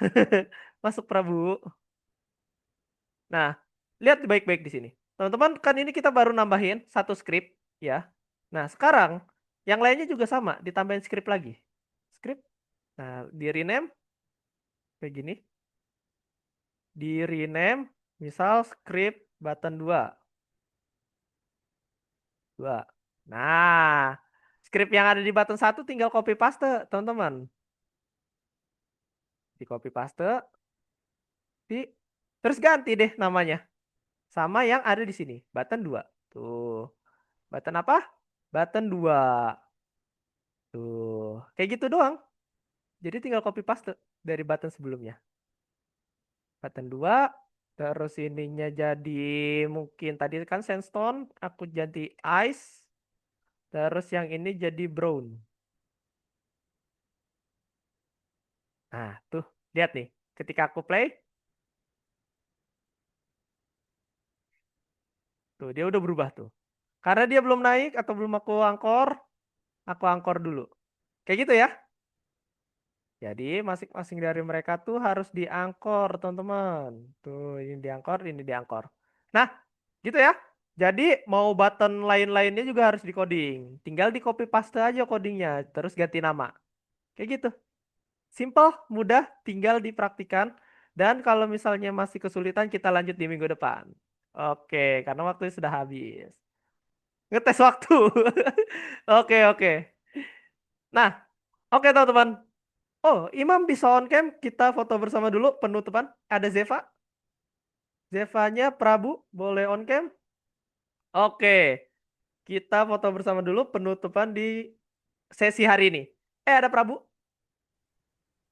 Masuk, Prabu. Nah, lihat baik-baik di sini. Teman-teman, kan ini kita baru nambahin satu script ya. Nah, sekarang yang lainnya juga sama, ditambahin script lagi. Script. Nah, di rename kayak gini. Di rename misal script button 2. 2. Nah, script yang ada di button 1 tinggal copy paste, teman-teman. Di copy paste, terus ganti deh namanya. Sama yang ada di sini, button 2. Tuh. Button apa? Button 2. Tuh, kayak gitu doang. Jadi tinggal copy paste dari button sebelumnya. Button 2, terus ininya jadi mungkin tadi kan sandstone, aku jadi ice. Terus yang ini jadi brown. Nah, tuh, lihat nih. Ketika aku play, tuh dia udah berubah tuh. Karena dia belum naik atau belum aku angkor dulu. Kayak gitu ya. Jadi masing-masing dari mereka tuh harus diangkor, teman-teman. Tuh, ini diangkor, ini diangkor. Nah, gitu ya. Jadi mau button lain-lainnya juga harus di-coding. Tinggal di copy paste aja codingnya, terus ganti nama. Kayak gitu. Simple, mudah, tinggal dipraktikan. Dan kalau misalnya masih kesulitan, kita lanjut di minggu depan. Oke, karena waktunya sudah habis. Ngetes waktu. Oke, oke. Nah, oke teman-teman. Oh, Imam bisa on cam, kita foto bersama dulu penutupan. Ada Zeva. Zevanya Prabu, boleh on cam? Oke, kita foto bersama dulu penutupan di sesi hari ini. Ada Prabu?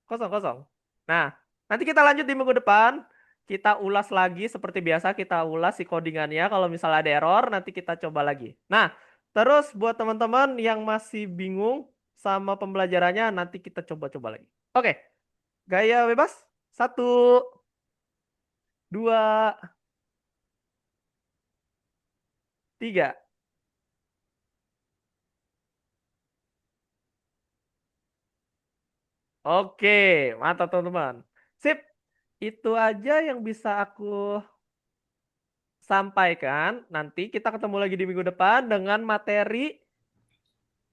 Kosong, kosong. Nah, nanti kita lanjut di minggu depan. Kita ulas lagi seperti biasa, kita ulas si codingannya. Kalau misalnya ada error, nanti kita coba lagi. Nah, terus buat teman-teman yang masih bingung sama pembelajarannya, nanti kita coba-coba lagi. Oke, gaya bebas. 1, 2, 3. Oke, mantap teman-teman. Sip, itu aja yang bisa aku sampaikan. Nanti kita ketemu lagi di minggu depan dengan materi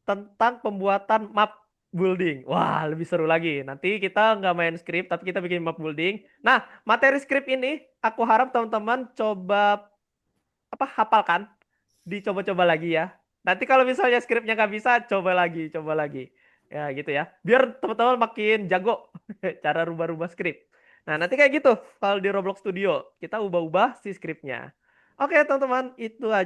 tentang pembuatan map building. Wah, lebih seru lagi. Nanti kita nggak main script, tapi kita bikin map building. Nah, materi script ini aku harap teman-teman coba hafalkan, dicoba-coba lagi ya. Nanti kalau misalnya scriptnya nggak bisa, coba lagi. Ya gitu ya. Biar teman-teman makin jago cara rubah-rubah script. Nah, nanti kayak gitu kalau di Roblox Studio. Kita ubah-ubah si scriptnya. Oke, teman-teman, itu aja.